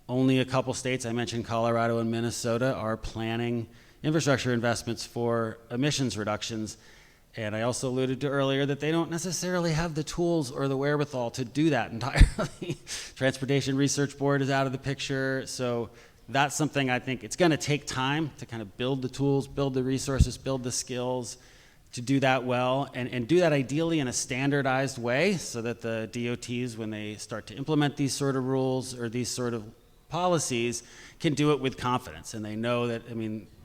only a couple states, I mentioned Colorado and Minnesota, are planning infrastructure investments for emissions reductions. And I also alluded to earlier that they don't necessarily have the tools or the wherewithal to do that entirely. Transportation Research Board is out of the picture. So that's something I think it's going to take time to kind of build the tools, build the resources, build the skills to do that well, and do that ideally in a standardized way so that the DOTs, when they start to implement these sort of rules or these sort of policies, can do it with confidence. And they know that,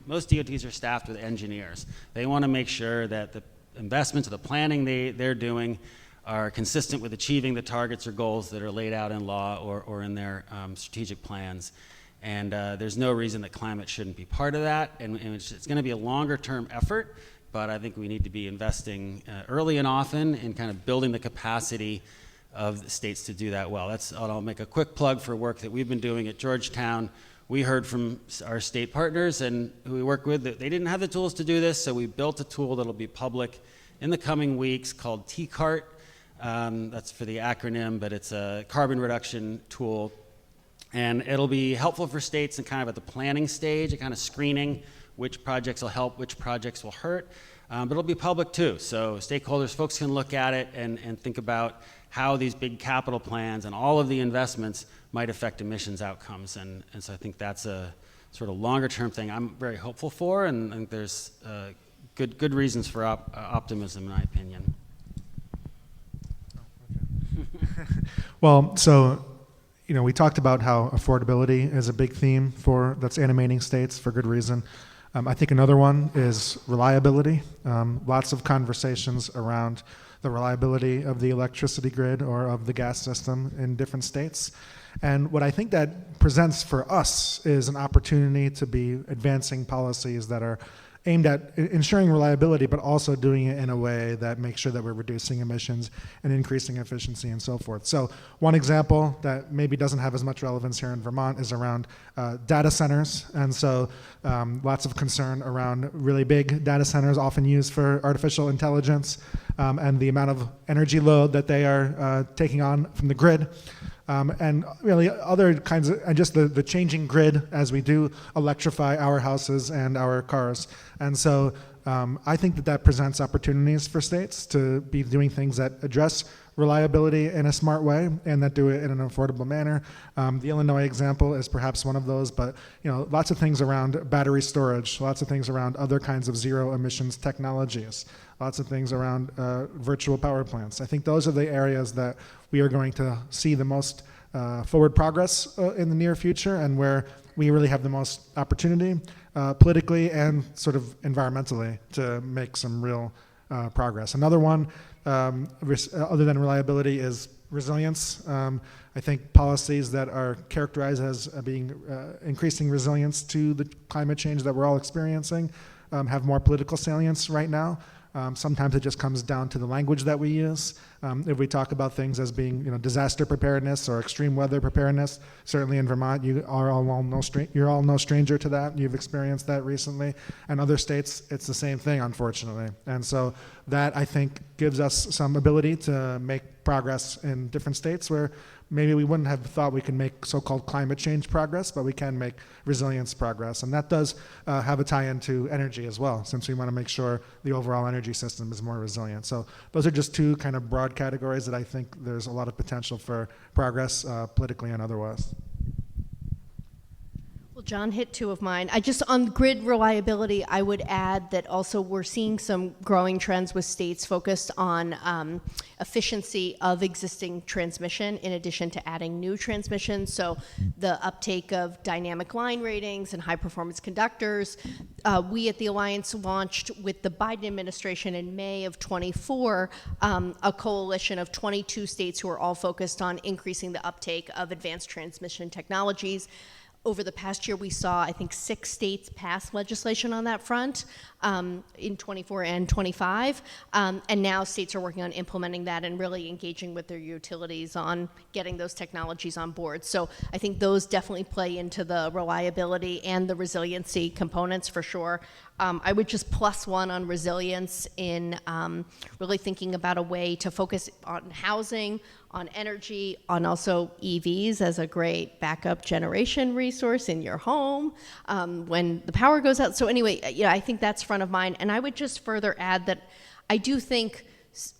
most DOTs are staffed with engineers. They want to make sure that the investments or the planning they're doing are consistent with achieving the targets or goals that are laid out in law or in their strategic plans. And there's no reason that climate shouldn't be part of that. And it's going to be a longer term effort, but I think we need to be investing early and often in kind of building the capacity of the states to do that well. I'll make a quick plug for work that we've been doing at Georgetown. We heard from our state partners and who we work with that they didn't have the tools to do this, so we built a tool that'll be public in the coming weeks called TCART. That's for the acronym, but it's a carbon reduction tool. And it'll be helpful for states and kind of at the planning stage, and kind of screening which projects will help, which projects will hurt. But it'll be public too, so stakeholders, folks can look at it and think about how these big capital plans and all of the investments might affect emissions outcomes. And so I think that's a sort of longer term thing I'm very hopeful for, and I think there's good reasons for optimism in my opinion. Well, so, we talked about how affordability is a big theme that's animating states for good reason. I think another one is reliability. Lots of conversations around the reliability of the electricity grid or of the gas system in different states. And what I think that presents for us is an opportunity to be advancing policies that are aimed at ensuring reliability, but also doing it in a way that makes sure that we're reducing emissions and increasing efficiency and so forth. So one example that maybe doesn't have as much relevance here in Vermont is around data centers. And so lots of concern around really big data centers often used for artificial intelligence and the amount of energy load that they are taking on from the grid. And really other kinds of, and just the changing grid as we do electrify our houses and our cars. And so I think that presents opportunities for states to be doing things that address reliability in a smart way and that do it in an affordable manner. The Illinois example is perhaps one of those, but lots of things around battery storage, lots of things around other kinds of zero emissions technologies, lots of things around virtual power plants. I think those are the areas that we are going to see the most forward progress in the near future, and where we really have the most opportunity politically and sort of environmentally to make some real progress. Another one, other than reliability, is resilience. I think policies that are characterized as being increasing resilience to the climate change that we're all experiencing have more political salience right now. Sometimes it just comes down to the language that we use. If we talk about things as being, disaster preparedness or extreme weather preparedness, certainly in Vermont, you're all no stranger to that. You've experienced that recently. And other states, it's the same thing, unfortunately. And so that, I think, gives us some ability to make progress in different states where maybe we wouldn't have thought we could make so-called climate change progress, but we can make resilience progress. And that does have a tie-in to energy as well, since we want to make sure the overall energy system is more resilient. So those are just two kind of broad categories that I think there's a lot of potential for progress politically and otherwise. Well, John hit two of mine. On grid reliability, I would add that also we're seeing some growing trends with states focused on efficiency of existing transmission in addition to adding new transmission. So the uptake of dynamic line ratings and high performance conductors. We at the Alliance launched with the Biden administration in May of 24 a coalition of 22 states who are all focused on increasing the uptake of advanced transmission technologies. Over the past year, we saw, I think, 6 states pass legislation on that front in 24 and 25. And now states are working on implementing that and really engaging with their utilities on getting those technologies on board. So I think those definitely play into the reliability and the resiliency components for sure. I would just +1 on resilience in really thinking about a way to focus on housing, on energy, on also EVs as a great backup generation resource in your home when the power goes out. So anyway, I think that's front of mind. And I would just further add that I do think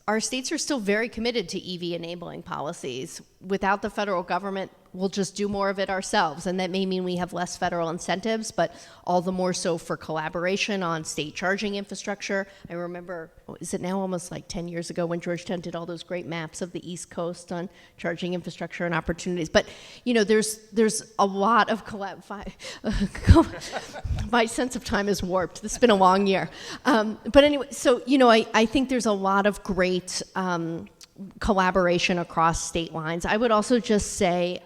our states are still very committed to EV enabling policies. Without the federal government, we'll just do more of it ourselves. And that may mean we have less federal incentives, but all the more so for collaboration on state charging infrastructure. I remember, is it now almost like 10 years ago when Georgetown did all those great maps of the East Coast on charging infrastructure and opportunities. But, there's a lot of my sense of time is warped. This has been a long year. But anyway, so, I think there's a lot of great collaboration across state lines. I would also just say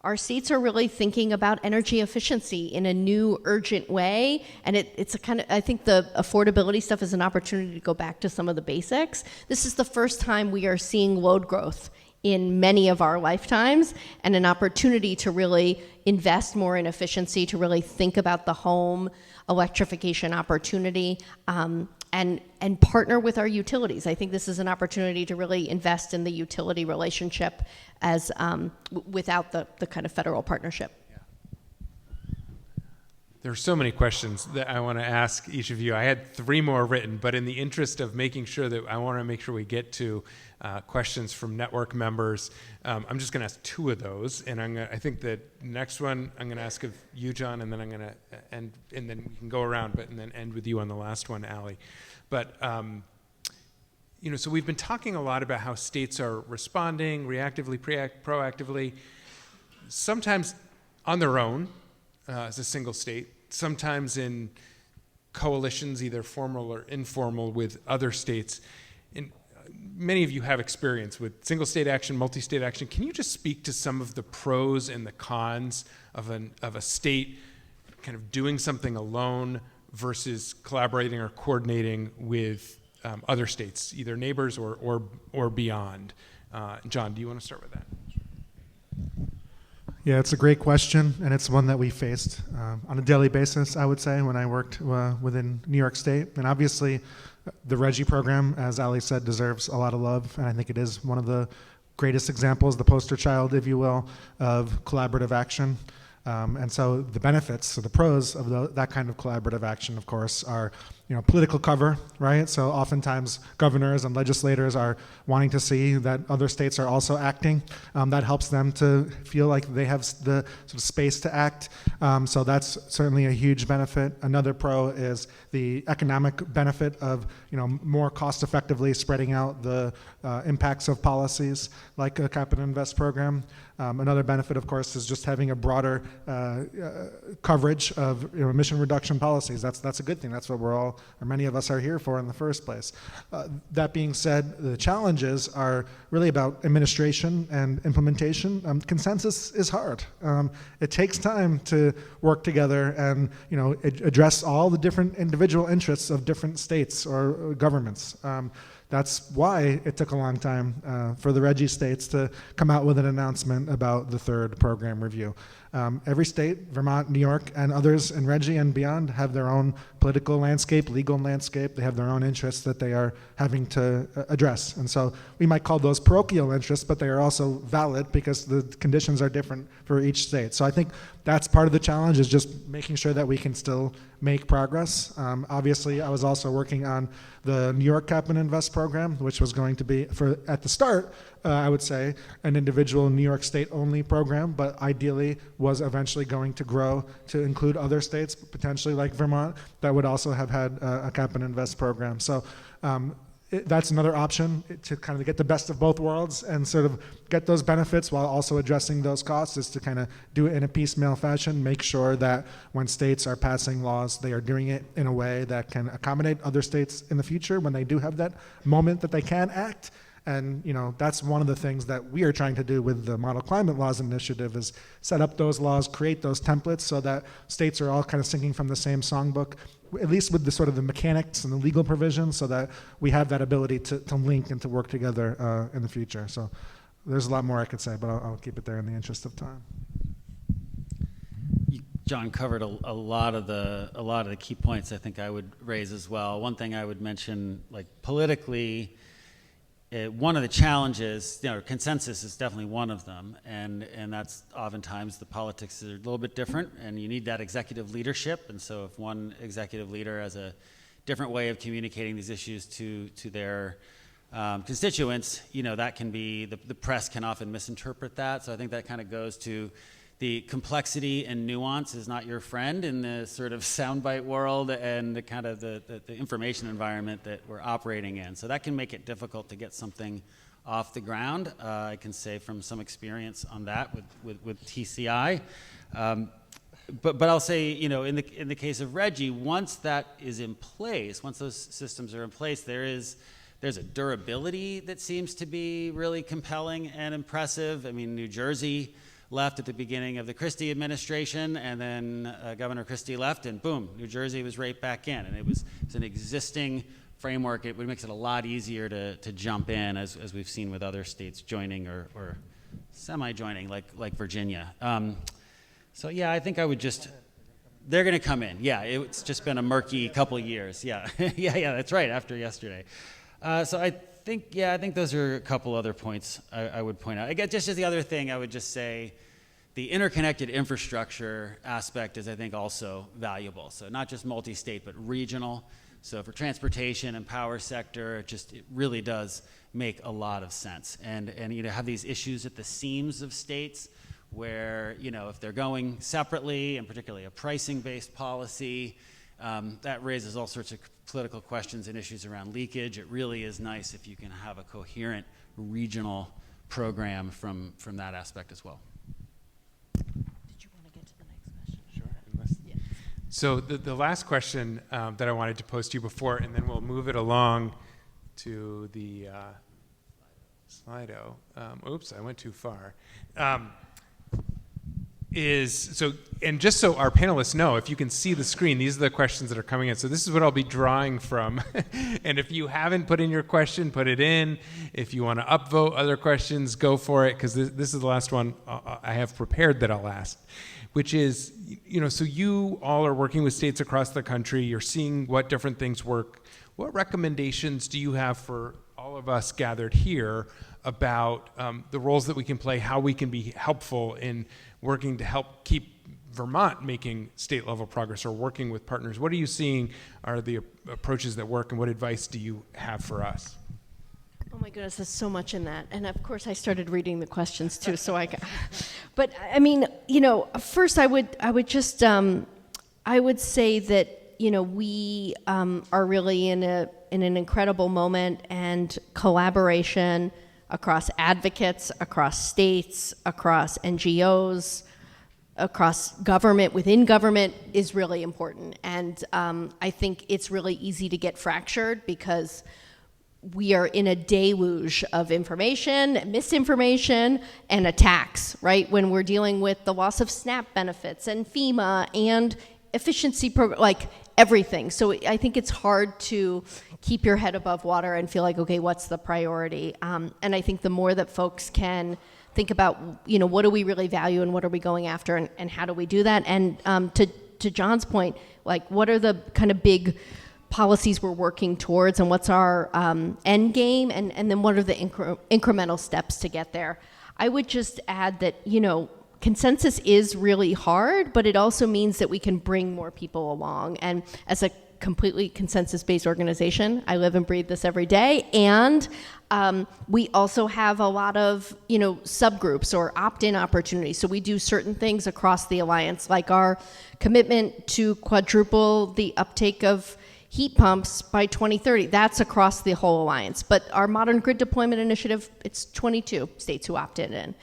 our states are really thinking about energy efficiency in a new, urgent way, and it's a kind of, I think the affordability stuff is an opportunity to go back to some of the basics. This is the first time we are seeing load growth in many of our lifetimes, and an opportunity to really invest more in efficiency, to really think about the home electrification opportunity, and partner with our utilities. I think this is an opportunity to really invest in the utility relationship as without the kind of federal partnership. There are so many questions that I want to ask each of you. I had 3 more written, but in the interest of making sure that I want to make sure we get to questions from network members, I'm just going to ask 2 of those. And I think the next one I'm going to ask of you, John, and then I'm going to end, and then we can go around, and then end with you on the last one, Allie. But so we've been talking a lot about how states are responding reactively, proactively, sometimes on their own as a single state, sometimes in coalitions, either formal or informal, with other states. And many of you have experience with single state action, multi-state action. Can you just speak to some of the pros and the cons of a state kind of doing something alone versus collaborating or coordinating with other states, either neighbors or beyond? John, do you want to start with that? Yeah, it's a great question, and it's one that we faced on a daily basis, I would say, when I worked within New York State. And obviously, the RGGI program, as Ali said, deserves a lot of love, and I think it is one of the greatest examples, the poster child, if you will, of collaborative action. And so the benefits, or the pros of that kind of collaborative action, of course, are political cover, right? So oftentimes governors and legislators are wanting to see that other states are also acting. That helps them to feel like they have the sort of space to act. So that's certainly a huge benefit. Another pro is the economic benefit of more cost effectively spreading out the impacts of policies like a Cap and Invest program. Another benefit, of course, is just having a broader coverage of emission reduction policies. That's a good thing. That's what we're all all, or many of us are here for in the first place. That being said, the challenges are really about administration and implementation. Consensus is hard. It takes time to work together and address all the different individual interests of different states or governments. That's why it took a long time for the RGGI states to come out with an announcement about the third program review. Every state, Vermont, New York, and others in RGGI and beyond have their own political landscape, legal landscape. They have their own interests that they are having to address. And so we might call those parochial interests, but they are also valid because the conditions are different for each state. So I think that's part of the challenge, is just making sure that we can still make progress. Obviously, I was also working on the New York Cap and Invest program, which was going to be, at the start, I would say, an individual New York State only program, but ideally was eventually going to grow to include other states, potentially like Vermont, that would also have had a Cap and Invest program. So that's another option to kind of get the best of both worlds and sort of get those benefits while also addressing those costs, is to kind of do it in a piecemeal fashion, make sure that when states are passing laws, they are doing it in a way that can accommodate other states in the future when they do have that moment that they can act. And that's one of the things that we are trying to do with the Model Climate Laws Initiative, is set up those laws, create those templates so that states are all kind of singing from the same songbook, at least with the sort of the mechanics and the legal provisions, so that we have that ability to link and to work together in the future. So there's a lot more I could say, but I'll keep it there in the interest of time. John covered a lot of the key points I think I would raise as well. One thing I would mention, like politically, one of the challenges, consensus is definitely one of them, and that's oftentimes the politics are a little bit different, and you need that executive leadership. And so if one executive leader has a different way of communicating these issues to their constituents, that can be, the press can often misinterpret that. So I think that kind of goes to the complexity and nuance is not your friend in the sort of soundbite world and the kind of the information environment that we're operating in. So that can make it difficult to get something off the ground. I can say from some experience on that with TCI. But I'll say, in the case of RGGI, once that is in place, once those systems are in place, there's a durability that seems to be really compelling and impressive. I mean, New Jersey left at the beginning of the Christie administration, and then Governor Christie left, and boom, New Jersey was right back in. And it's an existing framework. It makes it a lot easier to jump in, as we've seen with other states joining or semi-joining, like Virginia. So yeah, I think I would they're going to come in. Yeah, it's just been a murky couple of years. Yeah, yeah, that's right, after yesterday. So I think those are a couple other points I would point out. I guess just as the other thing, I would just say the interconnected infrastructure aspect is, I think, also valuable. So not just multi-state, but regional. So for transportation and power sector, it really does make a lot of sense. And have these issues at the seams of states where, if they're going separately, and particularly a pricing-based policy, that raises all sorts of political questions and issues around leakage. It really is nice if you can have a coherent regional program from that aspect as well. Did you want to get to the next question? Sure. So the last question that I wanted to pose to you before, and then we'll move it along to the Slido. Oops, I went too far. And just so our panelists know, if you can see the screen, these are the questions that are coming in. So this is what I'll be drawing from. And if you haven't put in your question, put it in. If you want to upvote other questions, go for it, because this is the last one I have prepared that I'll ask, which is, so you all are working with states across the country. You're seeing what different things work. What recommendations do you have for all of us gathered here about the roles that we can play, how we can be helpful in working to help keep Vermont making state-level progress, or working with partners? What are you seeing are the approaches that work, and what advice do you have for us? Oh my goodness, there's so much in that. And of course I started reading the questions too, so but I mean, first I would just, I would say that, we are really in an incredible moment, and collaboration across advocates, across states, across NGOs, across government, within government, is really important. And I think it's really easy to get fractured because we are in a deluge of information, misinformation, and attacks, right? When we're dealing with the loss of SNAP benefits and FEMA and efficiency program, like everything. So I think it's hard to keep your head above water and feel like, okay, what's the priority? And I think the more that folks can think about, what do we really value and what are we going after and how do we do that? And to John's point, like, what are the kind of big policies we're working towards and what's our end game, and then what are the incremental steps to get there? I would just add that, consensus is really hard, but it also means that we can bring more people along. And as a completely consensus-based organization, I live and breathe this every day, and we also have a lot of, subgroups or opt-in opportunities. So we do certain things across the alliance, like our commitment to quadruple the uptake of heat pumps by 2030. That's across the whole alliance. But our modern grid deployment initiative, it's 22 states who opted in.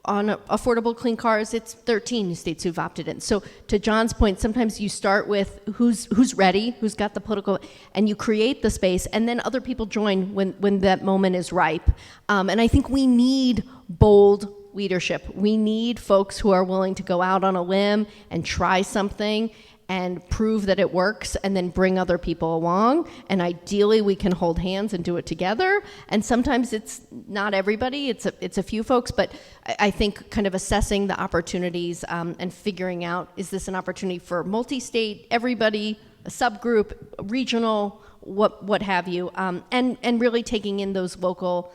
On affordable clean cars, it's 13 states who've opted in. So to John's point, sometimes you start with who's ready, who's got the political, and you create the space, and then other people join when that moment is ripe. And I think we need bold leadership. We need folks who are willing to go out on a limb and try something and prove that it works, and then bring other people along. And ideally, we can hold hands and do it together. And sometimes it's not everybody, it's a few folks, but I think kind of assessing the opportunities and figuring out, is this an opportunity for multi-state, everybody, a subgroup, regional, what have you, and really taking in those local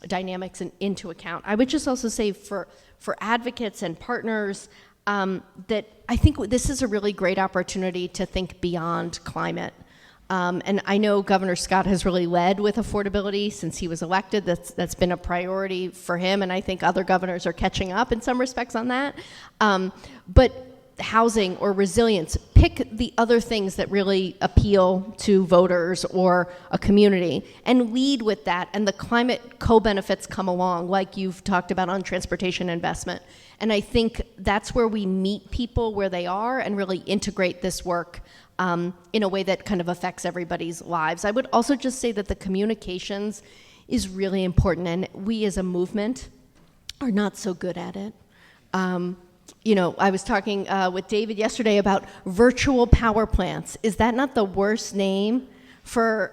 dynamics into account. I would just also say for advocates and partners, that I think this is a really great opportunity to think beyond climate. And I know Governor Scott has really led with affordability since he was elected. That's been a priority for him, and I think other governors are catching up in some respects on that. But housing or resilience, pick the other things that really appeal to voters or a community and lead with that, and the climate co-benefits come along, like you've talked about on transportation investment. And I think that's where we meet people where they are and really integrate this work in a way that kind of affects everybody's lives. I would also just say that the communications is really important, and we as a movement are not so good at it. I was talking with David yesterday about virtual power plants. Is that not the worst name for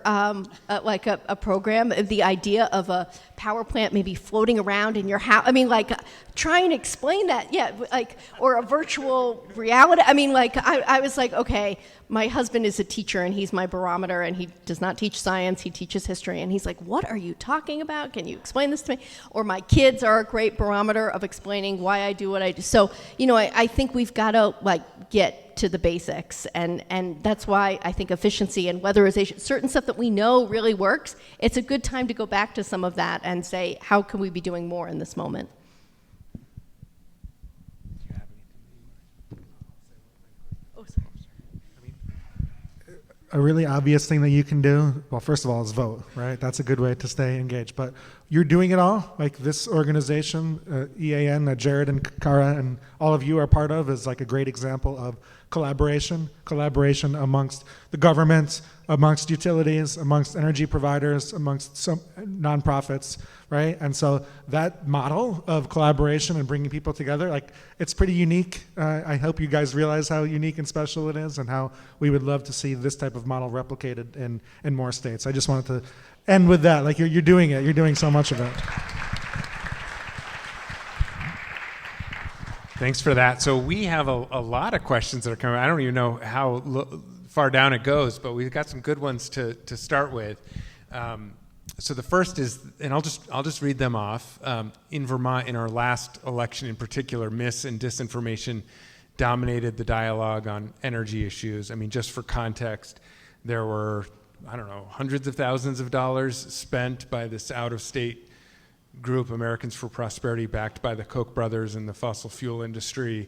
like a program? The idea of a power plant maybe floating around in your house. I mean, like, try and explain that. Yeah, like, or a virtual reality. I mean, like, I was like, okay, my husband is a teacher and he's my barometer, and he does not teach science, he teaches history, and he's like, what are you talking about? Can you explain this to me? Or my kids are a great barometer of explaining why I do what I do. So, I think we've got to get to the basics, and that's why I think efficiency and weatherization, certain stuff that we know really works, it's a good time to go back to some of that and say, how can we be doing more in this moment? A really obvious thing that you can do, well, first of all, is vote, right? That's a good way to stay engaged. But you're doing it all. Like, this organization, EAN, that Jared and Kara and all of you are part of, is like a great example of collaboration amongst the government, amongst utilities, amongst energy providers, amongst some nonprofits, right? And so that model of collaboration and bringing people together, like, it's pretty unique. I hope you guys realize how unique and special it is, and how we would love to see this type of model replicated in more states. I just wanted to end with that. Like, you're doing it. You're doing so much of it. Thanks for that. So we have a lot of questions that are coming. I don't even know how far down it goes, but we've got some good ones to start with. So the first is, and I'll just read them off. In Vermont, in our last election in particular, mis and disinformation dominated the dialogue on energy issues. I mean, just for context, there were, hundreds of thousands of dollars spent by this out-of-state group, Americans for Prosperity, backed by the Koch brothers and the fossil fuel industry,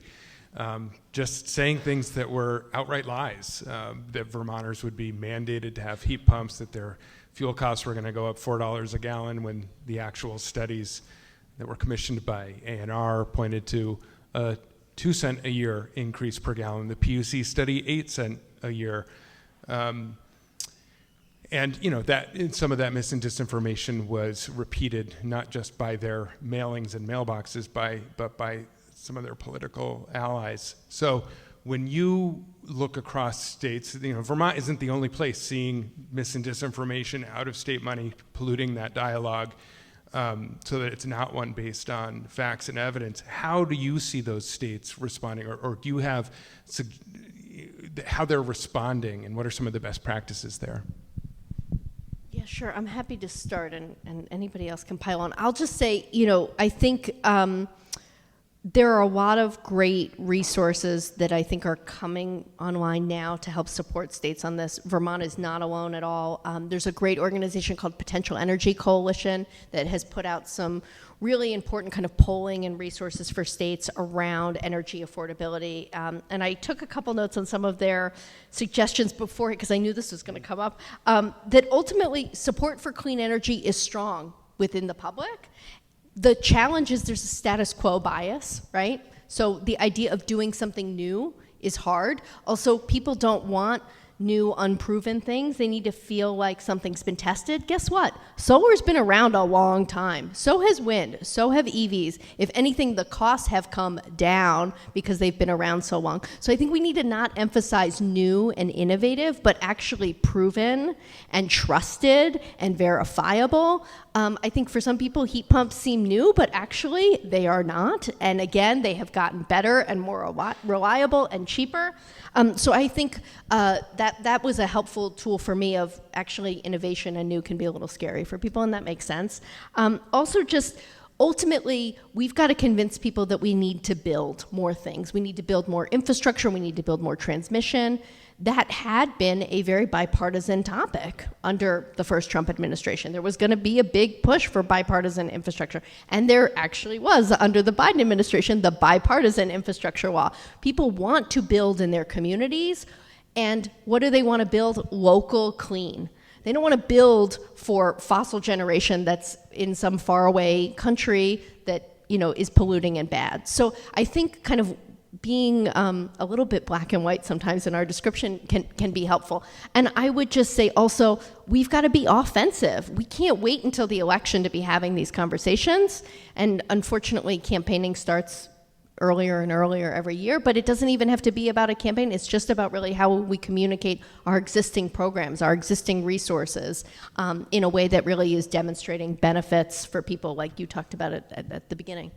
just saying things that were outright lies, that Vermonters would be mandated to have heat pumps, that their fuel costs were going to go up $4 a gallon, when the actual studies that were commissioned by ANR pointed to a 2-cent a year increase per gallon. The PUC study 8-cent a year. And some of that mis and disinformation was repeated not just by their mailings and mailboxes, but by some of their political allies. So when you look across states, Vermont isn't the only place seeing mis and disinformation, out-of-state money polluting that dialogue, so that it's not one based on facts and evidence. How do you see those states responding, or do you have how they're responding, and what are some of the best practices there? Yeah, sure. I'm happy to start, and anybody else can pile on. I'll just say, I think there are a lot of great resources that I think are coming online now to help support states on this. Vermont is not alone at all. There's a great organization called Potential Energy Coalition that has put out some really important kind of polling and resources for states around energy affordability. And I took a couple notes on some of their suggestions before, because I knew this was going to come up, that ultimately support for clean energy is strong within the public. The challenge is there's a status quo bias, right? So the idea of doing something new is hard. Also, people don't want new, unproven things. They need to feel like something's been tested. Guess what? Solar's been around a long time. So has wind. So have EVs. If anything, the costs have come down because they've been around so long. So I think we need to not emphasize new and innovative, but actually proven and trusted and verifiable. I think for some people, heat pumps seem new, but actually they are not. And again, they have gotten better and more reliable and cheaper. So I think that was a helpful tool for me of actually innovation and new can be a little scary for people, and that makes sense. Also just ultimately, we've got to convince people that we need to build more things. We need to build more infrastructure. We need to build more transmission. That had been a very bipartisan topic under the first Trump administration. There was going to be a big push for bipartisan infrastructure. And there actually was, under the Biden administration, the bipartisan infrastructure law. People want to build in their communities. And what do they want to build? Local clean. They don't want to build for fossil generation that's in some faraway country that is polluting and bad. So I think kind of being a little bit black and white sometimes in our description can be helpful. And I would just say also, we've got to be offensive. We can't wait until the election to be having these conversations. And unfortunately, campaigning starts earlier and earlier every year, but it doesn't even have to be about a campaign. It's just about really how we communicate our existing programs, our existing resources, in a way that really is demonstrating benefits for people like you talked about it at the beginning.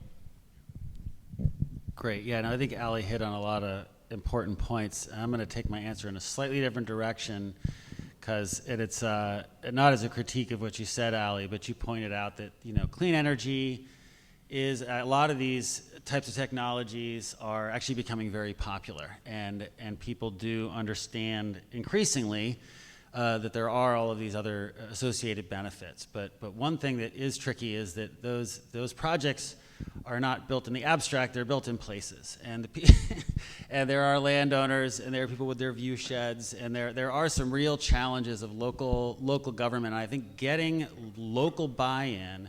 Great. Yeah, no, I think Allie hit on a lot of important points. I'm going to take my answer in a slightly different direction, because it's not as a critique of what you said, Allie, but you pointed out that clean energy is a lot of these types of technologies are actually becoming very popular, and people do understand increasingly that there are all of these other associated benefits. But one thing that is tricky is that those projects are not built in the abstract; they're built in places, and and there are landowners, and there are people with their view sheds, and there are some real challenges of local government. And I think getting local buy-in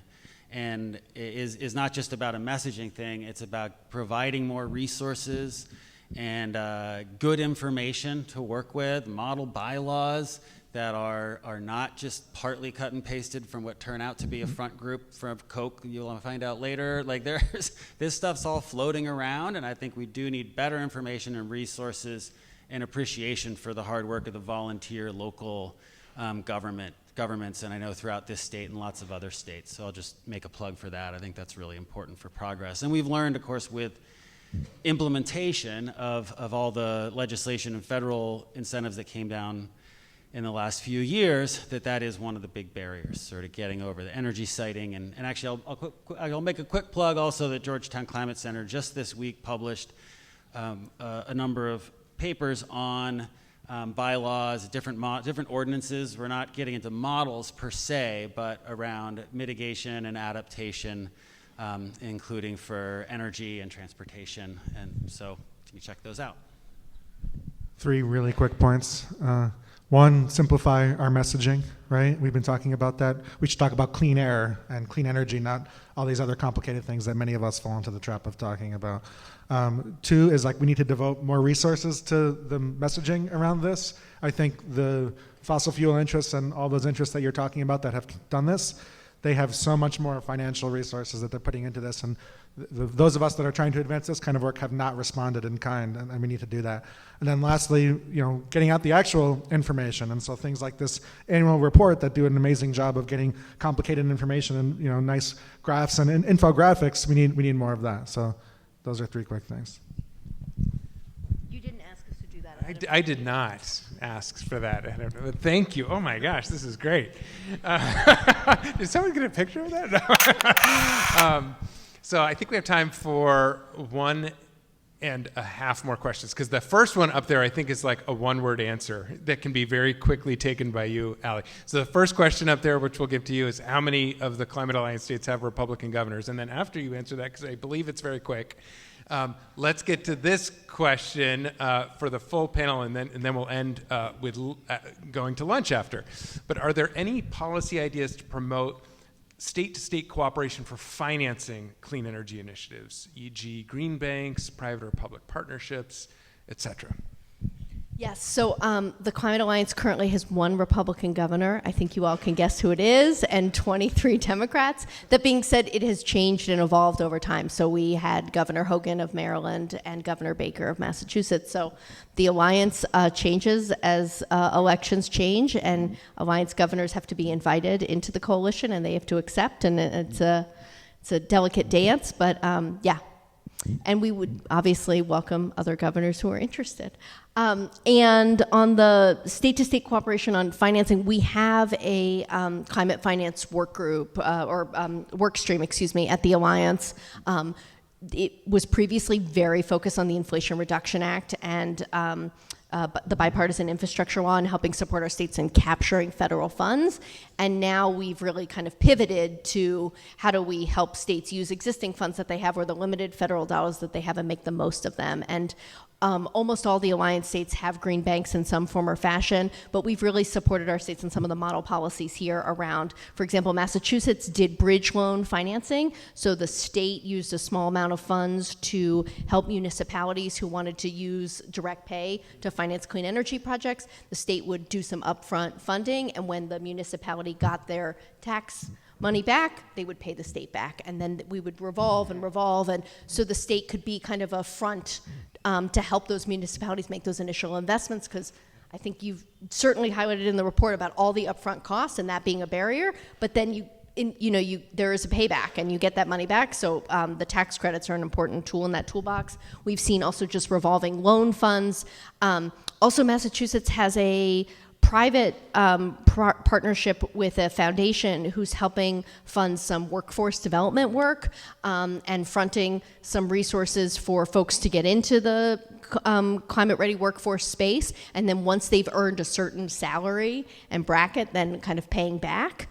and is not just about a messaging thing; it's about providing more resources and good information to work with, model bylaws that are not just partly cut and pasted from what turn out to be a front group from Koch. You'll find out later. Like this stuff's all floating around, and I think we do need better information and resources and appreciation for the hard work of the volunteer local governments, and I know throughout this state and lots of other states. So I'll just make a plug for that. I think that's really important for progress. And we've learned, of course, with implementation of all the legislation and federal incentives that came down in the last few years, that is one of the big barriers, sort of getting over the energy siting. And actually, I'll make a quick plug also that Georgetown Climate Center just this week published a number of papers on bylaws, different ordinances. We're not getting into models per se, but around mitigation and adaptation, including for energy and transportation. And so you can check those out. 3 really quick points. One, simplify our messaging, right? We've been talking about that. We should talk about clean air and clean energy, not all these other complicated things that many of us fall into the trap of talking about. Two is like we need to devote more resources to the messaging around this. I think the fossil fuel interests and all those interests that you're talking about that have done this, they have so much more financial resources that they're putting into this, and those of us that are trying to advance this kind of work have not responded in kind, and we need to do that. And then lastly, getting out the actual information, and so things like this annual report that do an amazing job of getting complicated information and nice graphs and infographics. We need more of that. So those are 3 quick things. You didn't ask us to do that. I did not ask for that. But thank you. Oh my gosh, this is great. Did someone get a picture of that? So I think we have time for 1.5 more questions, because the first one up there I think is like a 1-word answer that can be very quickly taken by you, Allie. So the first question up there, which we'll give to you, is how many of the Climate Alliance states have Republican governors? And then after you answer that, because I believe it's very quick, let's get to this question for the full panel, and then we'll end with going to lunch after. But are there any policy ideas to promote state-to-state cooperation for financing clean energy initiatives, e.g. green banks, private or public partnerships, et cetera? Yes, so the Climate Alliance currently has 1 Republican governor. I think you all can guess who it is, and 23 Democrats. That being said, it has changed and evolved over time. So we had Governor Hogan of Maryland and Governor Baker of Massachusetts. So the alliance changes as elections change, and alliance governors have to be invited into the coalition, and they have to accept, and it's a delicate dance, but yeah. And we would obviously welcome other governors who are interested. And on the state-to-state cooperation on financing, we have a climate finance work group, work stream, at the Alliance. It was previously very focused on the Inflation Reduction Act and the bipartisan infrastructure law and helping support our states in capturing federal funds. And now we've really kind of pivoted to how do we help states use existing funds that they have or the limited federal dollars that they have and make the most of them. And almost all the alliance states have green banks in some form or fashion, but we've really supported our states in some of the model policies here around, for example, Massachusetts did bridge loan financing, so the state used a small amount of funds to help municipalities who wanted to use direct pay to finance clean energy projects. The state would do some upfront funding, and when the municipality got their tax money back, they would pay the state back, and then we would revolve, and so the state could be kind of a front to help those municipalities make those initial investments, because I think you've certainly highlighted in the report about all the upfront costs and that being a barrier, but then there is a payback and you get that money back, so the tax credits are an important tool in that toolbox. We've seen also just revolving loan funds. Also, Massachusetts has a private partnership with a foundation who's helping fund some workforce development work and fronting some resources for folks to get into the climate-ready workforce space, and then once they've earned a certain salary and bracket, then kind of paying back.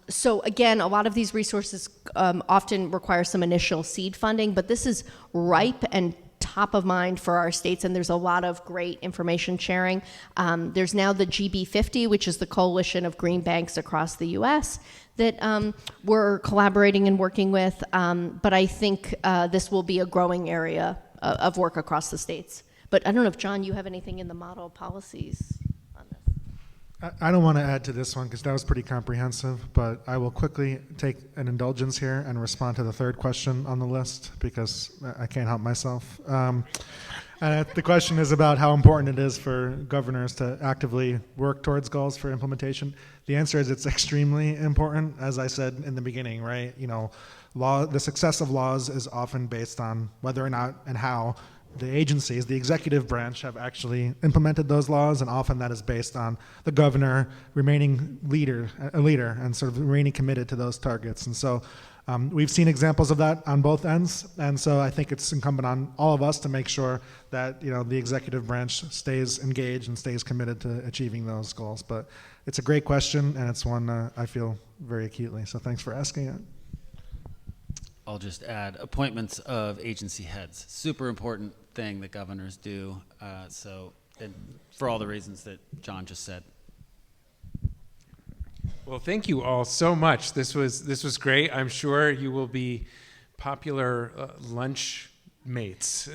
So again, a lot of these resources often require some initial seed funding, but this is ripe and top of mind for our states, and there's a lot of great information sharing. There's now the GB50, which is the coalition of green banks across the US that we're collaborating and working with, but I think this will be a growing area of work across the states. But I don't know if, John, you have anything in the model policies on this? I don't want to add to this one because that was pretty comprehensive, but I will quickly take an indulgence here and respond to the third question on the list because I can't help myself. The question is about how important it is for governors to actively work towards goals for implementation. The answer is it's extremely important, as I said in the beginning, right? The success of laws is often based on whether or not and how the agencies, the executive branch, have actually implemented those laws, and often that is based on the governor remaining a leader and sort of remaining committed to those targets. And so we've seen examples of that on both ends, and so I think it's incumbent on all of us to make sure that the executive branch stays engaged and stays committed to achieving those goals. But it's a great question, and it's one I feel very acutely, so thanks for asking it. I'll just add appointments of agency heads. Super important thing that governors do. So and for all the reasons that John just said. Well, thank you all so much. This was great. I'm sure you will be popular lunch mates.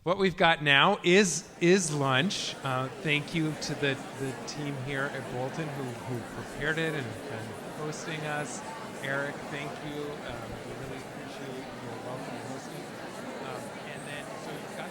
What we've got now is lunch. Thank you to the team here at Bolton who prepared it and hosting us. Eric, thank you. We really appreciate your welcome and hosting. And then, so you've got